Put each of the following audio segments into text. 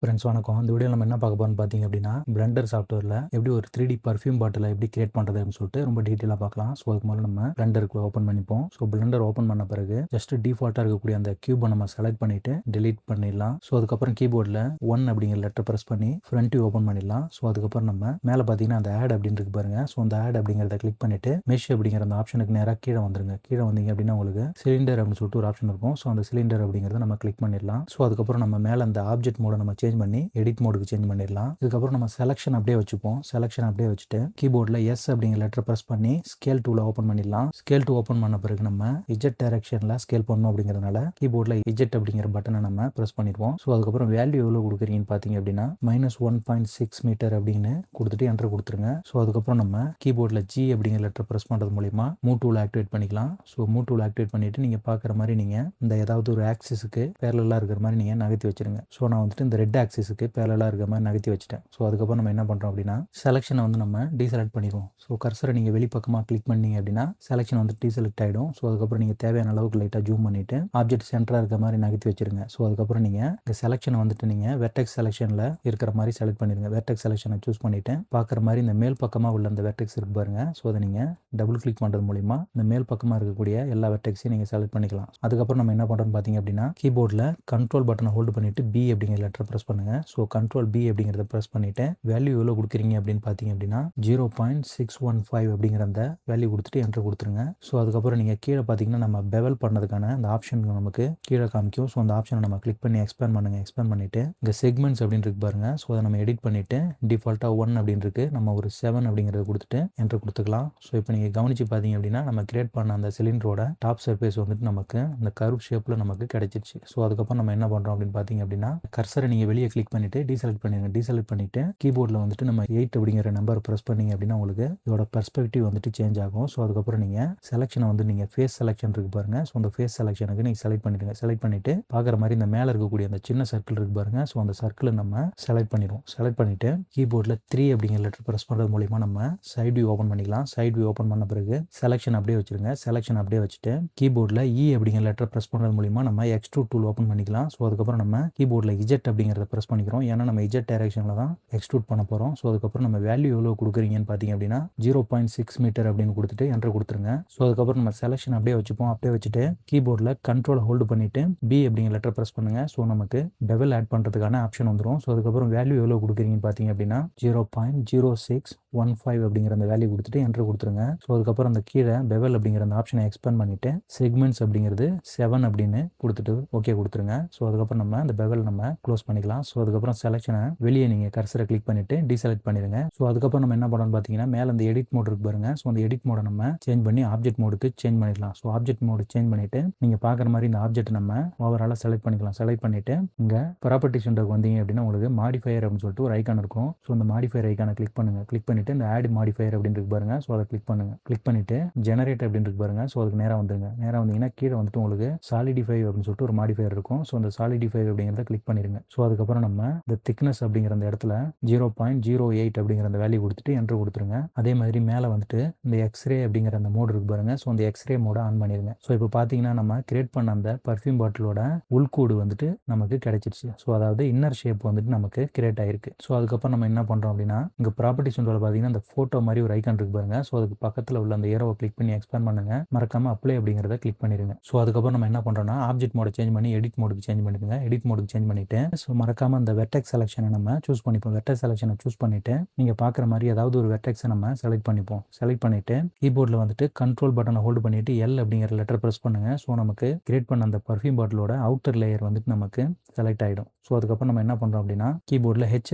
Friends வணக்கம். இந்த வீடியோவில் நம்ம என்ன பார்க்க போறோம்னு பார்த்தீங்க அப்படின்னா, பிளெண்டர் சாஃப்ட்வேரில் எப்படி ஒரு 3D பர்ஃப்யூம் பாட்டிலை எப்படி கிரியேட் பண்ணுறது அப்படின்னு சொல்லிட்டு ரொம்ப டீட்டெயிலாக பார்க்கலாம். ஸோ அதுக்கு முதல்ல நம்ம பிளெண்டருக்கு ஓப்பன் பண்ணிப்போம். ஸோ பிளெண்டர் ஓப்பன் பண்ண பிறகு ஜஸ்ட் டிஃபால்ட்டாக இருக்கக்கூடிய அந்த கியூபை நம்ம செலக்ட் பண்ணிட்டு delete பண்ணிடலாம். ஸோ அதுக்கப்புறம் கீபோர்டில் 1 அப்படிங்கிற லெட்டர் ப்ரெஸ் பண்ணி ஃப்ரண்ட் வியூ ஓப்பன் பண்ணிடலாம். ஸோ அதுக்கப்புறம் நம்ம மேலே பார்த்தீங்கன்னா அந்த ஆட் அப்படின்னு இருக்கு பாருங்க. ஸோ அந்த ஆட் அப்படிங்கிறத கிளிக் பண்ணிட்டு மெஷ் அப்படிங்கிற அந்த ஆப்ஷனுக்கு நேராக கீழே வந்துருங்க. கீழே வந்தீங்க அப்படின்னா உங்களுக்கு சிலிண்டர் அப்படின்னு சொல்லிட்டு ஒரு ஆப்ஷன் இருக்கும். ஸோ அந்த சிலிண்டர் அப்படிங்கிறத நம்ம கிளிக் பண்ணிடலாம். ஸோ அதுக்கப்புறம் நம்ம மேலே அந்த ஆப்ஜெக்ட் மோட நம்ம சேஞ்ச் பண்ணி எடிட் மோடுக்கு சேஞ்ச் பண்ணிடலாம். இதுக்கப்புறம் நம்ம செலக்ஷன் அப்படியே வச்சுப்போம். செலக்ஷன் அப்படியே வச்சுட்டு கீபோர்டில் எஸ் அப்படிங்கிற லெட்டர் ப்ரெஸ் பண்ணி ஸ்கேல் டூல ஓப்பன் பண்ணிடலாம். ஸ்கேல் டூ ஓப்பன் பண்ண பிறகு நம்ம இஜெட் டைரக்ஷனில் ஸ்கேல் பண்ணணும் அப்படிங்கிறதுனால கீபோர்டில் இஜெட் அப்படிங்கிற பட்டனை நம்ம ப்ரெஸ் பண்ணிடுவோம். ஸோ அதுக்கப்புறம் வேல்யூ எவ்வளோ கொடுக்குறீங்கன்னு பார்த்தீங்க அப்படின்னா -1.6 மீட்டர் அப்படின்னு கொடுத்துட்டு என்டர் கொடுத்துருங்க. ஸோ அதுக்கப்புறம் நம்ம கீபோர்டில் ஜி அப்படிங்கிற லெட்டர் ப்ரெஸ் பண்ணுறது மூலிமா மூவ் டூல் ஆக்டிவேட் பண்ணிக்கலாம். ஸோ மூவ் டூல் ஆக்டிவேட் பண்ணிட்டு நீங்கள் பார்க்குற மாதிரி நீங்கள் இந்த ஏதாவது ஒரு ஆக்சிஸுக்கு பேரலாக இருக்கிற மாதிரி நீங்கள் நகர்த்தி வச்சிருங்க. ஸோ நான் வந்துட்டு இந்த ரெட் ஆக்சிஸுக்கு பேரலாக இருக்கிற மாதிரி நகர்த்தி வச்சுட்டேன். ஸோ அதுக்கப்புறம் நம்ம என்ன பண்ணுறோம் அப்படின்னா செலக்ஷனை வந்து நம்ம டீசெலக்ட் பண்ணிடுவோம். ஸோ கர்சரை நீங்கள் வெளிப்பக்கமாக கிளிக் பண்ணீங்க அப்படின்னா செலக்ஷன் வந்து டீசெலக்ட் ஆகிடும். ஸோ அதுக்கப்புறம் நீங்கள் தேவையான அளவுக்கு லைட்டாக ஜூம் பண்ணிவிட்டு ஆப்ஜெக்ட் சென்டராக இருக்கிற மாதிரி நகர்த்தி வச்சிருங்க. ஸோ அதுக்கப்புறம் நீங்கள் இந்த செலக்ஷனை வந்துட்டு நீங்கள் வெர்டெக்ஸ் செலக்ஷனில் இருக்கிற மாதிரி செலக்ட் பண்ணிடுங்க. வெர்டெக்ஸ் செலக்ஷனை சூஸ் பண்ணிவிட்டு பார்க்குற மாதிரி இந்த மேல் பக்கமாக உள்ள அந்த வெர்டெக்ஸ் இருக்கு பாருங்க. ஸோ அதை நீங்கள் டபுள் கிளிக் பண்ணுறது மூலிமா இந்த மேல் பக்கமாக இருக்கக்கூடிய எல்லா வெர்டெக்ஸையும் நீங்கள் செலக்ட் பண்ணிக்கலாம். அதுக்கப்புறம் நம்ம என்ன பண்ணுறோம்னு பார்த்தீங்க அப்படின்னா கீபோர்டில் கண்ட்ரோல் பட்டனை ஹோல்டு பண்ணிவிட்டு பி அப்படிங்கிற லெட்டர் ப்ரெஸ் பண்ணுங்கள். ஸோ கண்ட்ரோல் பி அப்படிங்கிறத ப்ரெஸ் பண்ணிவிட்டு வேல்யூ எவ்வளோ கொடுக்குறீங்க அப்படின்னு பார்த்தீங்க அப்படின்னா 0.615 அப்படிங்கிற அந்த வேல்யூ கொடுத்துட்டு என்டர் கொடுத்துருங்க. ஸோ அதுக்கப்புறம் நீங்கள் கீழே பார்த்தீங்கன்னா நம்ம பெவல் பண்ணதுக்கான அந்த ஆப்ஷன் நமக்கு கீழே காமிக்கும். ஸோ அந்த ஆப்ஷனை நம்ம கிளிக் பண்ணி எக்ஸ்பேண்ட் பண்ணுங்கள். எக்ஸ்பேண்ட் பண்ணிவிட்டு இங்கே செக்மெண்ட்ஸ் அப்படின்னு இருக்கு பாருங்க. ஸோ அதை நம்ம எடிட் பண்ணிவிட்டு டிஃபால்ட்டாக 1 அப்படின்னு இருக்கு நம்ம ஒரு 7 அப்படிங்கிறத கொடுத்துட்டு என்டர் கொடுத்துக்கலாம். ஸோ இப்போ நீங்கள் கவனிச்சு பார்த்தீங்க அப்படின்னா நம்ம கிரியேட் பண்ண அந்த சிலிண்டரோட டாப் சர்ஃபேஸ் வந்துட்டு நமக்கு இந்த கர்வ் ஷேப்பில் நமக்கு கிடைச்சிருச்சு. ஸோ அதுக்கப்புறம் நம்ம என்ன பண்ணுறோம் அப்படின்னு பார்த்தீங்க அப்படின்னா கர்சரை நீங்கள் வெளியே கிளிக் பண்ணிவிட்டு டீசெலக்ட் பண்ணிடுங்க. டீசெலக்ட் பண்ணிவிட்டு கீபோர்டில் வந்துட்டு நம்ம 8 அப்படிங்கிற நம்பர் ப்ரெஸ் பண்ணிங்க அப்படின்னா உங்களுக்கு இதோட பெர்ஸ்பெக்டிவ் வந்துட்டு சேஞ்ச் ஆகும். ஸோ அதுக்கப்புறம் நீங்கள் செலக்ஷனை வந்து நீங்கள் ஃபேஸ் செலக்ஷன் இருக்கு பாருங்க. ஸோ அந்த ஃபேஸ் செலக்ஷனுக்கு நீங்கள் செலக்ட் பண்ணிடுங்க. செலக்ட் பண்ணிவிட்டு பார்க்குற மாதிரி இந்த மேலே இருக்கக்கூடிய அந்த சின்ன சர்க்கிள் இருக்கு பாருங்க. ஸோ அந்த சர்க்கிளை நம்ம செலக்ட் பண்ணிடுவோம். செலக்ட் பண்ணிவிட்டு கீபோர்டில் 3 அப்படிங்கிற லெட்டர் ப்ரெஸ் பண்ணுறது மூலிமா நம்ம சைடு வியூ ஓப்பன் பண்ணிக்கலாம். சைடு வியூ ஓப்பன் பண்ண பிறகு செலக்ஷன் அப்படியே வச்சிருங்க. செலக்ஷன் அப்படியே வச்சுட்டு கீபோர்டில் இ அப்படிங்கிற லெட்டர் ப்ரெஸ் பண்ணுறது மூலிமா நம்ம எக்ஸ்ட்ரூட் டூல் ஓப்பன் பண்ணிக்கலாம். ஸோ அதுக்கப்புறம் நம்ம கீபோர்டில் இஜெட் அப்படிங்கிறத ப்ரெஸ் பண்ணிக்கிறோம். ஏன்னா நம்ம இஜெட் டைரக்ஷனில் தான் எக்ஸ்ட்ரூட் பண்ண போகிறோம். ஸோ அதுக்கப்புறம் நம்ம வேல்யூ எவ்வளோ கொடுக்குறீங்கன்னு பார்த்தீங்க அப்படின்னா 0.6 மீட்டர் அப்படின்னு கொடுத்துட்டு என்டர் கொடுத்துருங்க. ஸோ அதுக்கப்புறம் நம்ம செலக்ஷன் அப்படியே வச்சுப்போம். அப்படியே வச்சுட்டு கீபோர்டில் கண்ட்ரோலை ஹோல்டு பண்ணிவிட்டு பி அப்படிங்கிற லெட்டர் ப்ரெஸ் பண்ணுங்கள். ஸோ நமக்கு பெவல் ஆட் பண்ணுறதுக்கான ஆப்ஷன் வந்துடும். ஸோ அதுக்கப்புறம் வேல்யூ எவ்வளோ கொடுக்குறீங்கன்னு பார்த்தீங்க அப்படின்னா 0.0615 அப்படிங்கிற அந்த வேல்யூ கொடுத்துட்டு என்டர் கொடுத்துருங்க. ஸோ அதுக்கப்புறம் அந்த கீழே பெவல் அப்படிங்கிற அந்த ஆப்ஷனை எக்ஸ்பேண்ட் பண்ணிவிட்டு செக்மெண்ட்ஸ் அப்படிங்கிறது 7 அப்படின்னு கொடுத்துட்டு ஓகே கொடுத்துருங்க. ஸோ அதுக்கப்புறம் நம்ம அந்த பெவல் நம்ம க்ளோஸ் பண்ணிக்கலாம். ஸோ அதுக்கப்புறம் செலக்ஷனை வெளியே நீங்கள் கர்சரை கிளிக் பண்ணிவிட்டு டீசெலக்ட் பண்ணிடுங்க. ஸோ அதுக்கப்புறம் நம்ம என்ன பண்ணணும்னு பார்த்தீங்கன்னா மேலே அந்த எடிட் மோட் இருக்கு பாருங்க. ஸோ அந்த எடிட் மோடை நம்ம சேஞ்ச் பண்ணி ஆப்ஜெக்ட் மோடுக்கு சேஞ்ச் பண்ணிடலாம். ஸோ ஆப்ஜெக்ட் மோடு சேஞ்ச் பண்ணிவிட்டு நீங்கள் பார்க்குற மாதிரி இந்த ஆப்ஜெக்ட் நம்ம ஓவராலாக செலக்ட் பண்ணிக்கலாம். செலக்ட் பண்ணிவிட்டு இங்கே ப்ராப்பர்ட்டிஸ் விண்டோக்கு வந்தீங்க அப்படின்னா உங்களுக்கு மாடிஃபயர் அப்படின்னு சொல்லிட்டு ஒரு ஐக்கான் இருக்கும். ஸோ அந்த மாடிஃபயர் ஐக்கானை கிளிக் பண்ணுங்கள். கிளிக் பண்ணிவிட்டு இந்த ஆட் மாடிஃபயர் அப்படின்னு இருக்கு பாருங்க. ஸோ அதை கிளிக் பண்ணுங்கள். கிளிக் பண்ணிவிட்டு ஜெனரேட் அப்படின்னு இருக்கு பாருங்க. ஸோ அதுக்கு நேராக வந்துருங்க. நேராக வந்தீங்கன்னா கீழே வந்துட்டு உங்களுக்கு சாலிடிஃபை அப்படின்னு சொல்லிட்டு ஒரு மாடிஃபயர் இருக்கும். ஸோ அந்த சாலிடிஃபை அப்படிங்கிறத கிளிக் பண்ணிடுங்க. ஸோ அதுக்கப்புறம் நம்ம இந்த திக்னஸ் அப்படிங்கிற அந்த இடத்துல 0.08 அப்படிங்கிற அந்த வேல்யூ கொடுத்துட்டு என்டர் கொடுத்துருங்க. அதே மாதிரி மேலே வந்துட்டு இந்த எக்ஸ்ரே அப்படிங்கிற அந்த மோடு இருக்கு பாருங்க. ஸோ அந்த எக்ஸ்ரே மோட ஆன் பண்ணிடுங்க. ஸோ இப்போ பார்த்தீங்கன்னா நம்ம கிரியேட் பண்ண அந்த பர்ஃப்யூம் பாட்டிலோட உள்கூடு வந்துட்டு நமக்கு கிடைச்சிருச்சு. ஸோ அதாவது இன்னர் ஷேப் வந்துட்டு நமக்கு கிரியேட் ஆயிருக்கு. ஸோ அதுக்கப்புறம் நம்ம என்ன பண்ணுறோம் அப்படின்னா இங்கே ப்ராப்பர்ட்டிஸ் விண்டோவில் பார்த்தீங்கன்னா அந்த ஃபோட்டோ மாதிரி ஒரு ஐக்கான் இருக்கு பாருங்க. ஸோ அதுக்கு பக்கத்தில் உள்ள அந்த ஏரோவை கிளிக் பண்ணி எக்ஸ்பேண்ட் பண்ணுங்க. மறக்காம அப்ளை அப்படிங்கிறத கிளிக் பண்ணிடுங்க. ஸோ அதுக்கப்புறம் நம்ம என்ன பண்ணுறோம்னா ஆப்ஜெக்ட் மோட சேஞ்ச் பண்ணி எடிட் மோடுக்கு சேஞ்ச் பண்ணிடுங்க. எடிட் மோடுக்கு சேஞ்ச் பண்ணிட்டு ஸோ மறக்காம அந்த வெர்டெக்ஸ் செலக்ஷனை நம்ம சூஸ் பண்ணிப்போம். வெர்டெக்ஸ் செலக்ஷனை சூஸ் பண்ணிட்டு நீங்கள் பார்க்குற மாதிரி ஏதாவது ஒரு வெர்டெக்ஸை நம்ம செலக்ட் பண்ணிப்போம். செலக்ட் பண்ணிட்டு கீபோர்டில் வந்துட்டு கண்ட்ரோல் பட்டனை ஹோல்டு பண்ணிட்டு எல் அப்படிங்கிற லெட்டர் ப்ரெஸ் பண்ணுங்க. ஸோ நமக்கு கிரியேட் பண்ண அந்த பர்ஃப்யூம் பாட்டிலோட அவுட்டர் லேயர் வந்துட்டு நமக்கு செலக்ட் ஆகிடும். ஸோ அதுக்கப்புறம் நம்ம என்ன பண்ணுறோம் அப்படின்னா கீபோர்டில் ஹெச்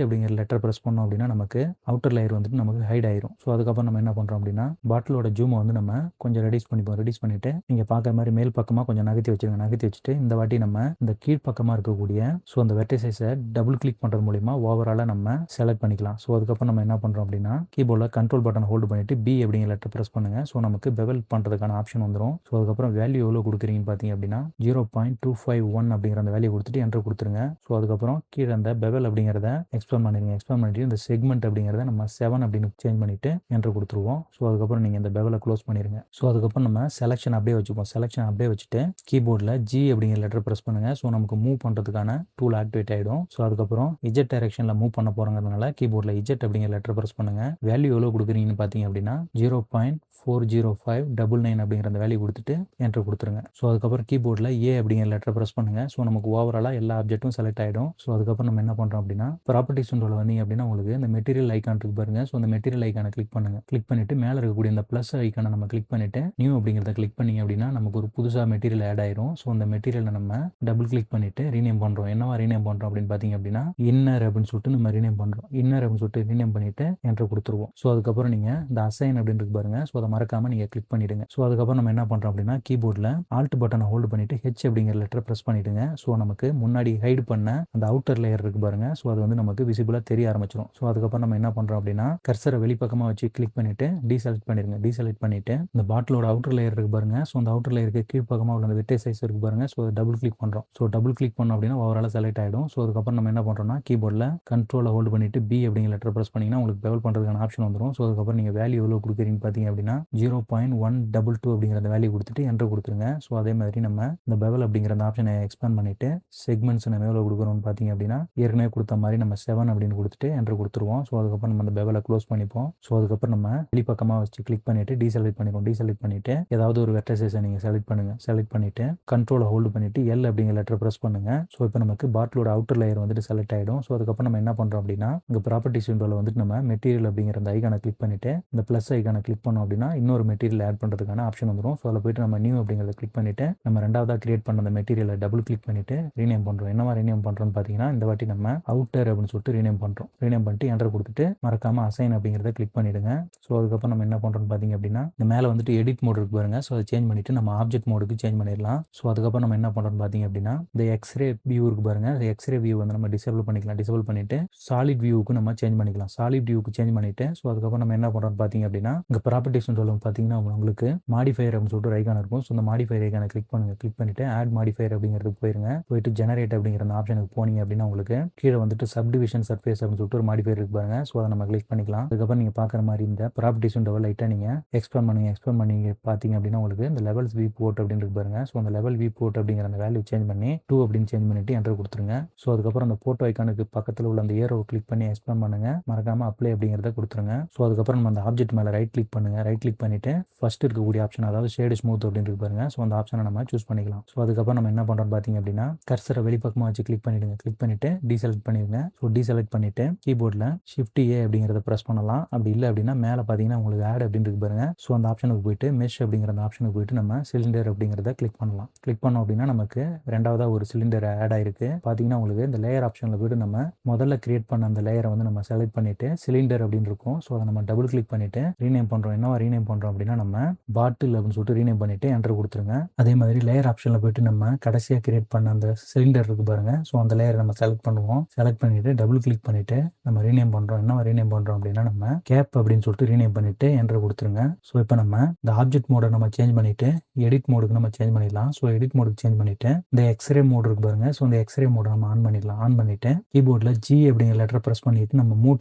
அப்படிங்கிற லெட்டர் ப்ரெஸ் பண்ணோம் அப்படின்னா நமக்கு அவுட்டர் லேயர் வந்துட்டு நமக்கு ஹைட் ஆயிரும். ஸோ அதுக்கப்புறம் நம்ம என்ன பண்ணுறோம் அப்படின்னா பாட்டிலோட ஜூமை வந்து நம்ம கொஞ்சம் ரெடியூஸ் பண்ணிப்போம். ரெடியூஸ் பண்ணிட்டு நீங்கள் பார்க்குற மாதிரி மேல் பக்கமாக கொஞ்சம் நகர்த்தி வச்சிருங்க. நகர்த்தி வச்சுட்டு இந்த வாட்டி நம்ம இந்த கீழ் பக்கமாக இருக்கக்கூடிய ஸோ அந்த வெர்டிசைஸை டபுள் கிளிக் பண்ணுறது மூலிமா ஓவராலாக நம்ம செலக்ட் பண்ணிக்கலாம். ஸோ அதுக்கப்புறம் நம்ம என்ன பண்ணுறோம் அப்படின்னா கீபோர்டில் கண்ட்ரோல் பட்டன் ஹோல்டு பண்ணிட்டு பி அப்படிங்கிற லெட்டர் ப்ரெஸ் பண்ணுங்க. ஸோ நமக்கு பெவல் பண்ணுறதுக்கான ஆப்ஷன் வந்துடும். ஸோ அதுக்கப்புறம் வேல்யூ எவ்வளோ கொடுக்குறீங்கன்னு பார்த்தீங்க அப்படின்னா 0.251 அப்படிங்கிற அந்த வேல்யூ கொடுத்துட்டு என்டர் கொடுத்துருங்க. ஸோ அதுக்கப்புறம் கீழே அந்த பெவல் அப்படிங்கிறத எக்ஸ்பேண்ட் பண்ணிடுங்க. எக்ஸ்பேண்ட் பண்ணிட்டு இந்த செக்மெண்ட் அப்படிங்கிறத நம்ம 7 அப்படின்னு சேஞ்ச் பண்ணிட்டு என்டர் கொடுத்துருவோம். ஸோ அதுக்கப்புறம் நீங்கள் இந்த பெவலை க்ளோஸ் பண்ணிடுங்க. ஸோ அதுக்கப்புறம் நம்ம செலக்ஷன் அப்படியே வச்சுப்போம். செலக்ஷன் அப்படியே வச்சுட்டு கீபோர்டில் ஜி அப்படிங்கிற லெட்டர் ப்ரெஸ் பண்ணுங்க. ஸோ நமக்கு மூவ் பண்ணுறதுக்கான டூல் ஆக்டிவேட் ஆகிடும். ஆயிடும். ஸோ அதுக்கப்புறம் இஜெட் டைரக்ஷனில் மூவ் பண்ண போகிறங்கிறதுனால கீபோர்டில் இஜெட் அப்படிங்கிற லெட்டர் ப்ரெஸ் பண்ணுங்கள். வேல்யூ எவ்வளோ கொடுக்குறீங்கன்னு பார்த்தீங்க அப்படின்னா 0.40599 அப்படிங்கிற அந்த வேல்யூ கொடுத்துட்டு என்ட்ரு கொடுத்துருங்க. ஸோ அதுக்கப்புறம் கீபோர்டில் ஏ அப்படிங்கிற லெட்டர் ப்ரெஸ் பண்ணுங்கள். ஸோ நமக்கு ஓவராலாக எல்லா ஆப்ஜெக்ட்டும் செலக்ட் ஆகிடும். ஸோ அதுக்கப்புறம் நம்ம என்ன பண்ணுறோம் அப்படின்னா ப்ராப்பர்ட்டிஸ் விண்டோவில் வந்தீங்க அப்படின்னா உங்களுக்கு இந்த மெட்டீரியல் ஐக்கான் இருக்கு பாருங்க. ஸோ அந்த மெட்டீரியல் ஐக்கானை கிளிக் பண்ணுங்கள். கிளிக் பண்ணிட்டு மேலே இருக்கக்கூடிய இந்த ப்ளஸ் ஐக்கானை நம்ம கிளிக் பண்ணிட்டு நியூ அப்படிங்கிறத கிளிக் பண்ணிங்க அப்படின்னா நமக்கு ஒரு புதுசாக மெட்டீரியல் ஆட் ஆயிரும். ஸோ அந்த மெட்டீரியலை நம்ம டபுள் கிளிக் பண்ணிட்டு ரீநேம் பண்ணுறோம். என்னவா ரீநேம் பண்ணுறோம் அப்படின்னு பார்த்தீங்க அப்படின்னா இன்னர் அப்படின்னு சொல்லிட்டு நம்ம ரீநேம் பண்ணுறோம். இன்னர் அப்படின்னு சொல்லிட்டு ரீநேம் பண்ணிட்டு என்ட்ரு கொடுத்துருவோம். ஸோ அதுக்கப்புறம் நீங்கள் இந்த அசைன் அப்படின்னு இருக்கு பாருங்க. ஸோ அதை மறக்காம நீங்கள் கிளிக் பண்ணிடுங்க. ஸோ அதுக்கப்புறம் நம்ம என்ன பண்ணுறோம் அப்படின்னா கீபோர்டில் ஆல்ட் பட்டனை ஹோல்டு பண்ணிட்டு ஹெச் அப்படிங்கிற லெட்டர் ப்ரெஸ் பண்ணிடுங்க. ஸோ நமக்கு முன்னாடி ஹைட் பண்ண அந்த அவுட்டர் லேயர் இருக்கு பாருங்க. ஸோ அது வந்து நமக்கு விசிபிளாக தெரிய ஆரம்பிச்சிடும். ஸோ அதுக்கப்புறம் நம்ம என்ன பண்ணுறோம் அப்படின்னா கர்சரை வெளிப்பக்கமாக வச்சு கிளிக் பண்ணிட்டு டீசெலக்ட் பண்ணிடுங்க. டீசெலக்ட் பண்ணிட்டு இந்த பாட்டிலோட அவுட்டர் லேயர் இருக்கு பாருங்க. ஸோ அந்த அவுட்டர் லேயருக்கு கீழ்ப்பக்கமாக உள்ள அந்த வெட்டை சைஸ் இருக்கு பாருங்க. ஸோ டபுள் கிளிக் பண்ணுறோம். ஸோ டபுள் கிளிக் பண்ணோம் அப்படின்னா ஓவரால் செலக்ட் ஆகிடும். ஸோ அதுக்கப்புறம் நம்ம என்ன பண்ணுறோம்னா கீபோர்டில் கண்ட்ரோலை ஹோல்டு பண்ணிட்டு பி அப்படிங்கிற லெட்டர் ப்ரெஸ் பண்ணிங்கன்னா உங்களுக்கு பெவல் பண்ணுறதுக்கான ஆப்ஷன் வந்துடும். ஸோ அதுக்கப்புறம் நீங்கள் வேல்யூ எவ்வளோ கொடுக்குறீங்கன்னு பார்த்தீங்க அப்படின்னா 0.122 அப்படிங்கிற அந்த வேல்யூ கொடுத்துட்டு என்ட்ரு கொடுத்துருங்க. ஸோ அதே மாதிரி நம்ம இந்த பெவல் அப்படிங்கிற அந்த ஆப்ஷனை எக்ஸ்பேண்ட் பண்ணிட்டு செக்மெண்ட்ஸ் நம்ம எவ்வளோ கொடுக்குறோம்னு பார்த்தீங்க அப்படின்னா ஏற்கனவே கொடுத்த மாதிரி நம்ம 7 அப்படின்னு கொடுத்துட்டு என்ட்ரு கொடுத்துருவோம். ஸோ அதுக்கப்புறம் நம்ம அந்த பெவலை க்ளோஸ் பண்ணிப்போம். ஸோ அதுக்கப்புறம் நம்ம வெளிப்பக்கமாக வச்சு கிளிக் பண்ணிட்டு டீசெலக்ட் பண்ணிப்போம். டீசெலக்ட் பண்ணிட்டு ஏதாவது ஒரு வெர்டசஸை நீங்கள் செலக்ட் பண்ணுங்க. செலக்ட் பண்ணிட்டு கண்ட்ரோலை ஹோல்டு பண்ணிட்டு எல் அப்படிங்கிற லெட்டர் ப்ரெஸ் பண்ணுங்க. ஸோ இப்போ நமக்கு பாட்டிலோட அவுட்டர் லேயர் வந்துட்டு செலக்ட் ஆகிடும். ஸோ அதுக்கப்புறம் நம்ம என்ன பண்ணுறோம் அப்படின்னா இங்கே ப்ராப்பர்ட்டிஸ் விண்டோவில் வந்துட்டு நம்ம மெட்டீரியல் அப்படிங்கிற அந்த ஐக்கானை கிளிக் பண்ணிட்டு இந்த ப்ளஸ் ஐக்கானை கிளிக் பண்ணோம் அப்படின்னா இன்னொரு மெட்டீரியல் ஆட் பண்ணுறதுக்கான ஆப்ஷன் வந்துடும். ஸோ அதில் போயிட்டு நம்ம நியூ அப்படிங்கிறத கிளிக் பண்ணிட்டு நம்ம ரெண்டாவதாக கிரியேட் பண்ண அந்த மெட்டீரியலை டபுள் கிளிக் பண்ணிட்டு ரீநேம் பண்ணுறோம். என்னவா ரீநேம் பண்ணுறோம்னு பார்த்தீங்கன்னா இந்த வாட்டி நம்ம அவுட்டர் அப்படின்னு சொல்லிட்டு ரீநேம் பண்ணுறோம். ரீநேம் பண்ணிட்டு என்டர் கொடுத்துட்டு மறக்காம அசைன் அப்படிங்கிறத கிளிக் பண்ணிடுங்க. ஸோ அதுக்கப்புறம் நம்ம என்ன பண்ணுறோம்னு பார்த்தீங்க அப்படின்னா இந்த மேலே வந்துட்டு எடிட் மோட் இருக்கு பாருங்க. ஸோ அதை சேஞ்ச் பண்ணிட்டு நம்ம ஆப்ஜெக்ட் மோடுக்கு சேஞ்ச் பண்ணிடலாம். ஸோ அதுக்கப்புறம் நம்ம என்ன பண்ணுறோம்னு பார்த்தீங்க அப்படின்னா இந்த எக்ஸ்ரே வியூ இருக்கு பாருங்க. அந்த எக்ஸ்ரே வியூ வந்து நம்ம டிசேபிள் பண்ணிக்கலாம். டிசேபிள் பண்ணிட்டு சாலிட் வியூக்கு நம்ம சேஞ்ச் பண்ணிக்கலாம். சாலிட் வியூக்கு சேஞ்ச் பண்ணிட்டு ஸோ அதுக்கப்புறம் நம்ம என்ன பண்ணுறோம்னு பார்த்தீங்க அப்படின்னா இங்கே ப்ராப்பர்ட்டிஸ் சொல்லுவோம் பார்த்தீங்கன்னா உங்களுக்கு மாடிஃபயர் அப்படின்னு சொல்லிட்டு ஒரு ஐக்கான் இருக்கும். ஸோ இந்த மாடிஃபயர் ஐக்கானை கிளிக் பண்ணுங்க. கிளிக் பண்ணிட்டு ஆட் மாடிஃபயர் அப்படிங்கிறதுக்கு போயிருங்க. போயிட்டு ஜெனரேட் அப்படிங்கிற அந்த ஆப்ஷனுக்கு போனீங்க அப்படின்னா உங்களுக்கு கீழே வந்துட்டு சப்டிவிஷன் சர்ஃபேஸ் அப்படின்னு சொல்லிட்டு ஒரு மாடிஃபயர் இருக்கு பாருங்க. ஸோ அதை நம்ம கிளிக் பண்ணிக்கலாம். அதுக்கப்புறம் நீங்கள் பார்க்குற மாதிரி இந்த ப்ராப்பர்ட்டிஸ் விண்டோவை லைட்டாக நீங்கள் எக்ஸ்பேண்ட் பண்ணுங்க. எக்ஸ்பேண்ட் பண்ணி பார்த்தீங்க அப்படின்னா உங்களுக்கு இந்த லெவல்ஸ் வியூ போர்ட் அப்படின்னு இருக்கு பாருங்க. ஸோ அந்த லெவல் வியூ போர்ட் அப்படிங்கிற அந்த வேல்யூ சேஞ்ச் பண்ணி 2 அப்படின்னு சேஞ்ச் பண்ணிட்டு என்டர் கொடுத்துருங்க. ஸோ அதுக்கப்புறம் அந்த போட்டோ ஐக்கானுக்கு பக்கத்தில் உள்ள அந்த ஏரோவை கிளிக் பண்ணி எக்ஸ்பேண்ட் பண்ணுங்க. மறக்காம அப்ளை அப்படிங்கிறத கொடுத்துருங்க. ஸோ அதுக்கப்புறம் நம்ம அந்த ஆப்ஜெக்ட் மேலே ரைட் கிளிக் பண்ணுங்க. ரைட் கிளிக் பண்ணிட்டு ஃபர்ஸ்ட் இருக்கக்கூடிய ஆப்ஷன் அதாவது ஷேடு ஸ்மூத் அப்படின்னு இருக்கு பாருங்க. ஸோ அந்த ஆப்ஷனை நம்ம சூஸ் பண்ணிக்கலாம். ஸோ அதுக்கப்புறம் நம்ம என்ன பண்ணுறோம் பார்த்தீங்க அப்படின்னா கர்சரை வெளிப்பக்கமாக வச்சு கிளிக் பண்ணிடுங்க. கிளிக் பண்ணிட்டு டீசெலக்ட் பண்ணிடுங்க. ஸோ டீசெலக்ட் பண்ணிட்டு கீபோர்டில் ஷிஃப்ட் ஏ அப்படிங்கிறத ப்ரெஸ் பண்ணலாம். அப்படி இல்லை அப்படின்னா மேலே பார்த்தீங்கன்னா உங்களுக்கு ஆட் அப்படின்னு இருக்கு பாருங்க. ஸோ அந்த ஆப்ஷனுக்கு போயிட்டு மெஷ் அப்படிங்கிற அந்த ஆப்ஷனுக்கு போயிட்டு நம்ம சிலிண்டர் அப்படிங்கிறத கிளிக் பண்ணலாம். கிளிக் பண்ணோம் அப்படின்னா நமக்கு ரெண்டாவதாக ஒரு சிலிண்டர் ஆட் ஆயிருக்கு. பார்த்தீங்கன்னா உங்களுக்கு இந்த லேயர் ஆப்ஷனில் போயிட்டு நம்ம முதல்ல கிரியேட் பண்ண அந்த லேயரை வந்து நம்ம செலக்ட் பண்ணிட்டு சிலிண்டர் அப்படின்னு இருக்கும். ஸோ அதை நம்ம டபுள் கிளிக் பண்ணிட்டு ரீநேம் பண்ணுறோம். என்னவா ரீநேம் பண்ணுறோம் அப்படின்னா நம்ம பாட்டில் அப்படின்னு சொல்லிட்டு ரீநேம் பண்ணிட்டு என்டர் கொடுத்துருங்க. அதே மாதிரி லேயர் ஆப்ஷனில் போயிட்டு நம்ம கடைசியாக கிரியேட் பண்ண அந்த சிலிண்டர் இருக்கு பாருங்க. ஸோ அந்த லேயரை நம்ம செலக்ட் பண்ணுவோம். செலக்ட் பண்ணிட்டு டபுள் கிளிக் பண்ணிட்டு நம்ம ரீநேம் பண்ணுறோம். என்னவா ரீநேம் பண்ணுறோம் அப்படின்னா நம்ம கேப் அப்படின்னு சொல்லிட்டு ரீநேம் பண்ணிட்டு என்டர் கொடுத்துருங்க. ஸோ இப்போ நம்ம இந்த ஆப்ஜெக்ட் மோடை நம்ம சேஞ்ச் பண்ணிட்டு எடிட் மோடுக்கு நம்ம சேஞ்ச் பண்ணிடலாம். ஸோ எடிட் மோடுக்கு சேஞ்ச் பண்ணிட்டு இந்த எக்ஸ்ரே மோடு இருக்கு பாருங்க. ஸோ இந்த எக்ஸ்ரே மோடை நம்ம ஆன் பண்ணிடலாம். ஆன் பண்ணிட்டு கீபோர்டில் ஜி அப்படிங்கிற லெட்டர் ப்ரெஸ் பண்ணிட்டு நம்ம மூவ்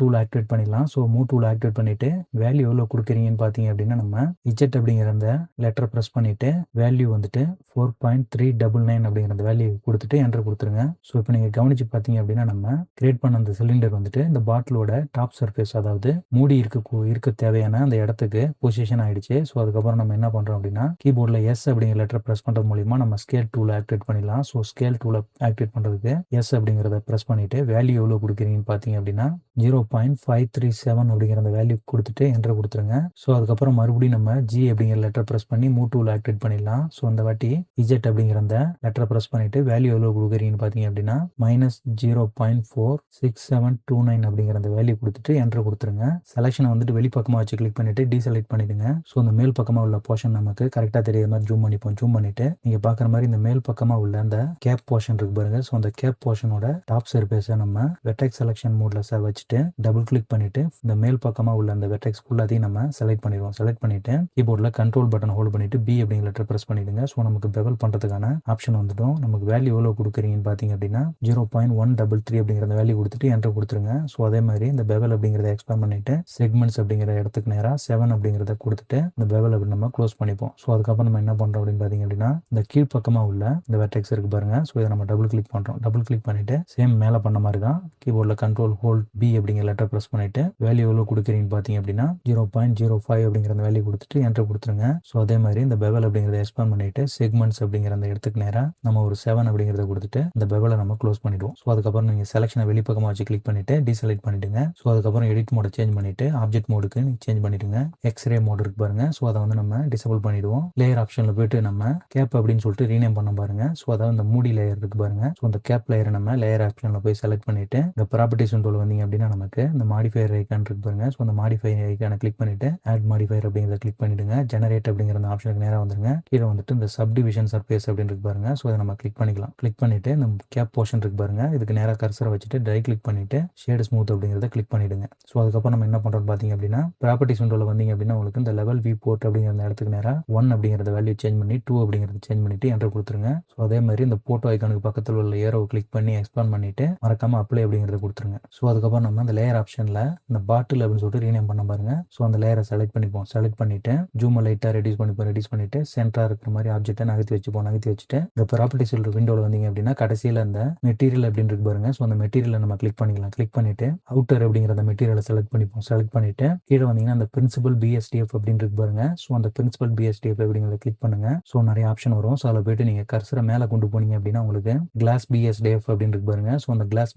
டூல் ஆக்டிவேட் பண்ணிடலாம். ஸோ மூவ் டூல் ஆக்டிவேட் பண்ணிட்டு வேல்யூ எவ்வளோ கொடுக்குறீங்கன்னு பார்த்தீங்க அப்படின்னா நம்ம இஜெட் அப்படிங்கிற அந்த லெட்டர் ப்ரெஸ் பண்ணிட்டு வேல்யூ வந்துட்டு 4.399 அப்படிங்கிற அந்த வேல்யூ கொடுத்துட்டு என்டர் கொடுத்துருங்க. ஸோ இப்போ நீங்கள் கவனிச்சு பார்த்தீங்க அப்படின்னா நம்ம கிரியேட் பண்ண அந்த சிலிண்டர் வந்துட்டு இந்த பாட்டிலோட டாப் சர்ஃபேஸ் அதாவது மூடி இருக்க தேவையான அந்த இடத்துக்கு பொசிஷன் ஆயிடுச்சு. ஸோ அதுக்கப்புறம் நம்ம என்ன பண்ணுறோம் அப்படின்னா கீபோர்டில் எஸ் அப்படிங்கிற லெட்டர் ப்ரெஸ் பண்ணுறது மூலியமா நம்ம ஸ்கேல் டூலை ஆக்டிவேட் பண்ணிடலாம். ஸோ ஸ்கேல் டூலை ஆக்டிவேட் பண்ணுறதுக்கு எஸ் அப்படிங்கிறத ப்ரெஸ் பண்ணிட்டு வேல்யூ எவ்வளோ கொடுக்குறீங்கன்னு பார்த்தீங்க அப்படின்னா 0.537 அப்படிங்கிற அந்த வேல்யூ கொடுத்துட்டு என்டர் கொடுத்துருங்க. ஸோ அதுக்கப்புறம் மறுபடியும் நம்ம ஜி அப்படிங்கிற லெட்டர் ப்ரெஸ் பண்ணி மூவ் டூல் ஆக்டிவேட் பண்ணிடலாம். ஸோ அந்த வாட்டி இஜெட் அப்படிங்கிற அந்த லெட்டர் ப்ரெஸ் பண்ணிட்டு வேல்யூ எவ்வளோ கொடுக்குறீங்கன்னு பார்த்தீங்க அப்படின்னா -0.46729 அப்படிங்கிற அந்த வேல்யூ கொடுத்துட்டு என்டர் கொடுத்துருங்க. செலக்ஷனை வந்துட்டு வெளிப்பக்கமாக வச்சு கிளிக் பண்ணிட்டு டீசெலக்ட் பண்ணிடுங்க. ஸோ இந்த மேல் பக்கமாக உள்ள போர்ஷன் நமக்கு கரெக்டாக தெரியுற மாதிரி ஜூம் பண்ணிப்போம். ஜூம் பண்ணிட்டு நீங்க பார்க்குற மாதிரி இந்த மேல் பக்கமாக உள்ள அந்த கேப் போர்ஷன் இருக்கு பாருங்க. ஸோ அந்த கேப் போர்ஷனோட டாப் சர்ஃபேஸை நம்ம வெர்டெக்ஸ் செலக்ஷன் மோட்ல வச்சுட்டு வச்சுட்டு டபுள் கிளிக் பண்ணிட்டு இந்த மேல் பக்கமாக உள்ள அந்த வெர்டெக்ஸ் ஃபுல்லாத்தையும் நம்ம செலக்ட் பண்ணிடுவோம். செலக்ட் பண்ணிட்டு கீபோர்டில் கண்ட்ரோல் பட்டன் ஹோல்ட் பண்ணிட்டு பி அப்படிங்கிற லெட்டர் ப்ரெஸ் பண்ணிடுங்க. ஸோ நமக்கு பெவல் பண்ணுறதுக்கான ஆப்ஷன் வந்துடும். நமக்கு வேல்யூ எவ்வளோ கொடுக்குறீங்கன்னு பார்த்தீங்க அப்படின்னா 0.133 அப்படிங்கிற அந்த வேல்யூ கொடுத்துட்டு என்டர் கொடுத்துருங்க. ஸோ அதே மாதிரி இந்த பெவல் அப்படிங்கிறத எக்ஸ்பேண்ட் பண்ணிட்டு செக்மெண்ட்ஸ் அப்படிங்கிற இடத்துக்கு நேராக 7 அப்படிங்கிறத கொடுத்துட்டு இந்த பெவல் அப்படி நம்ம க்ளோஸ் பண்ணிப்போம். ஸோ அதுக்கப்புறம் நம்ம என்ன பண்ணுறோம் அப்படின்னு பார்த்தீங்க அப்படின்னா இந்த கீழ்ப்பக்கமாக உள்ள இந்த வெர்டெக்ஸ் இருக்கு பாருங்க. ஸோ இதை நம்ம டபுள் கிளிக் பண்ணுறோம். டபுள் கிளிக் பண்ணிட்டு சேம் மேலே பண்ண மாதிரி தான் கீபோர்டில் கண்ட்ரோல் ஹோல்ட் பி அப்படிங்கிற லெட்டர் ப்ரெஸ் பண்ணிட்டு வேல்யூ எவ்வளோ கொடுக்குறீங்கன்னு பார்த்தீங்க அப்படின்னா 0.05 அப்படிங்கிற அந்த வேல்யூ கொடுத்துட்டு என்டர் கொடுத்துருங்க. ஸோ அதே மாதிரி இந்த பெவல் அப்படிங்கிறத எக்ஸ்பேண்ட் பண்ணிட்டு செக்மெண்ட்ஸ் அப்படிங்கிற அந்த இடத்துக்கு நேராக நம்ம ஒரு 7 அப்படிங்கிறத கொடுத்துட்டு இந்த பெவலை நம்ம க்ளோஸ் பண்ணிடுவோம். ஸோ அதுக்கப்புறம் நீங்கள் செலக்ஷனை வெளிப்பக்கமாக வச்சு கிளிக் பண்ணிட்டு டீசெலக்ட் பண்ணிடுங்க. ஸோ அதுக்கப்புறம் எடிட் மோட சேஞ்ச் பண்ணிட்டு ஆப்ஜெக்ட் மோடுக்கு சேஞ்ச் பண்ணிடுங்க. எக்ஸ்ரே மோடு இருக்கு பாருங்க. ஸோ அதை வந்து நம்ம டிசேபிள் பண்ணிடுவோம். லேயர் ஆப்ஷனில் போயிட்டு நம்ம கேப் அப்படின்னு சொல்லிட்டு ரீநேம் பண்ண பாருங்க. ஸோ அதாவது இந்த மூடி லேயர் இருக்கு பாருங்க. ஸோ இந்த கேப் லேயரை நம்ம லேயர் ஆப்ஷனில் போய் செலக்ட் பண்ணிட்டு இந்த ப்ராப்பர்ட்டிஸ் விண்டோல வந்தீங்க அப்படின்னா நமக்கு இந்த மாடிஃபையர் ஐக்கான் இருக்கு பாருங்க. ஸோ அந்த மாடிஃபையர் ஐக்கானை கிளிக் பண்ணிட்டு ஆட் மாடிஃபையர் அப்படிங்கிறத கிளிக் பண்ணிடுங்க. ஜெனரேட் அப்படிங்கிற அந்த ஆப்ஷனுக்கு நேராக வந்துருங்க. கீழே வந்துட்டு இந்த சப்டிவிஷன் சர்ஃபேஸ் அப்படின்னு இருக்கு பாருங்க. ஸோ அதை நம்ம கிளிக் பண்ணிக்கலாம். கிளிக் பண்ணிட்டு இந்த கேப் போர்ஷன் இருக்கு பாருங்க. இதுக்கு நேராக கர்சரை வச்சுட்டு ரைட் கிளிக் பண்ணிட்டு ஷேட் ஸ்மூத் அப்படிங்கிறத கிளிக் பண்ணிடுங்க. ஸோ அதுக்கப்புறம் நம்ம என்ன பண்றோம் பார்த்தீங்க அப்படின்னா ப்ராப்பர்ட்டிஸ் விண்டோல வந்தீங்க அப்படின்னா உங்களுக்கு இந்த லெவல் வி போர்ட் அப்படிங்கிற அந்த இடத்துக்கு நேராக 1 அப்படிங்கிறத வேல்யூ சேஞ்ச் பண்ணி 2 அப்படிங்கிறத சேஞ்ச் பண்ணிட்டு என்டர் கொடுத்துருங்க. ஸோ அதே மாதிரி இந்த போட்டோ ஐக்கானுக்கு பக்கத்தில் உள்ள ஏரோவை கிளிக் பண்ணி எக்ஸ்பேண்ட் பண்ணிட்டு மறக்காம அப்ளை அப்படிங்கிறத கொடுத்துருங்க. ஸோ அதுக்கப்புறம் நம்ம அந்த லேயர் ஆப்ஷனில் இந்த பாட்டில் அப்படின்னு சொல்லிட்டு ரீநேம் பண்ண பாருங்க. ஸோ அந்த லேயரை செலக்ட் பண்ணிப்போம். செலக்ட் பண்ணிட்டு ஜூம் லைட்டாக ரெடியூஸ் பண்ணிப்போம். ரெடியூஸ் பண்ணிட்டு சென்டரா இருக்கிற மாதிரி ஆப்ஜெக்ட்டை நகர்த்தி வச்சுப்போம். நகர்த்தி வச்சுட்டு இந்த ப்ராப்பர்ட்டிஸ் விண்டோவில் வந்தீங்க அப்படின்னா கடைசியில் அந்த மெட்டீரியல் அப்படின்னு இருக்கு பாருங்க. ஸோ அந்த மெட்டீரியலை நம்ம கிளிக் பண்ணிக்கலாம். கிளிக் பண்ணிட்டு அவுட்டர் அப்படிங்கிற அந்த மெட்டீரியலை செலக்ட் பண்ணிப்போம். செலக்ட் பண்ணிட்டு கீழே வந்தீங்கன்னா அந்த பிரின்சிபல் பிஎஸ்டிஎஃப் அப்படின்னு இருக்கு பாருங்க. ஸோ அந்த பிரின்சிபல் பிஎஸ்டிஎஃப் அப்படிங்கிறத கிளிக் பண்ணுங்க. ஸோ நிறைய ஆப்ஷன் வரும். ஸோ அதில் போயிட்டு நீங்க கர்சரை மேலே கொண்டு போனீங்க அப்படின்னா உங்களுக்கு கிளாஸ் பிஎஸ்டிஎஃப் அப்படின்னு இருக்கு பாருங்க. ஸோ அந்த கிளாஸ்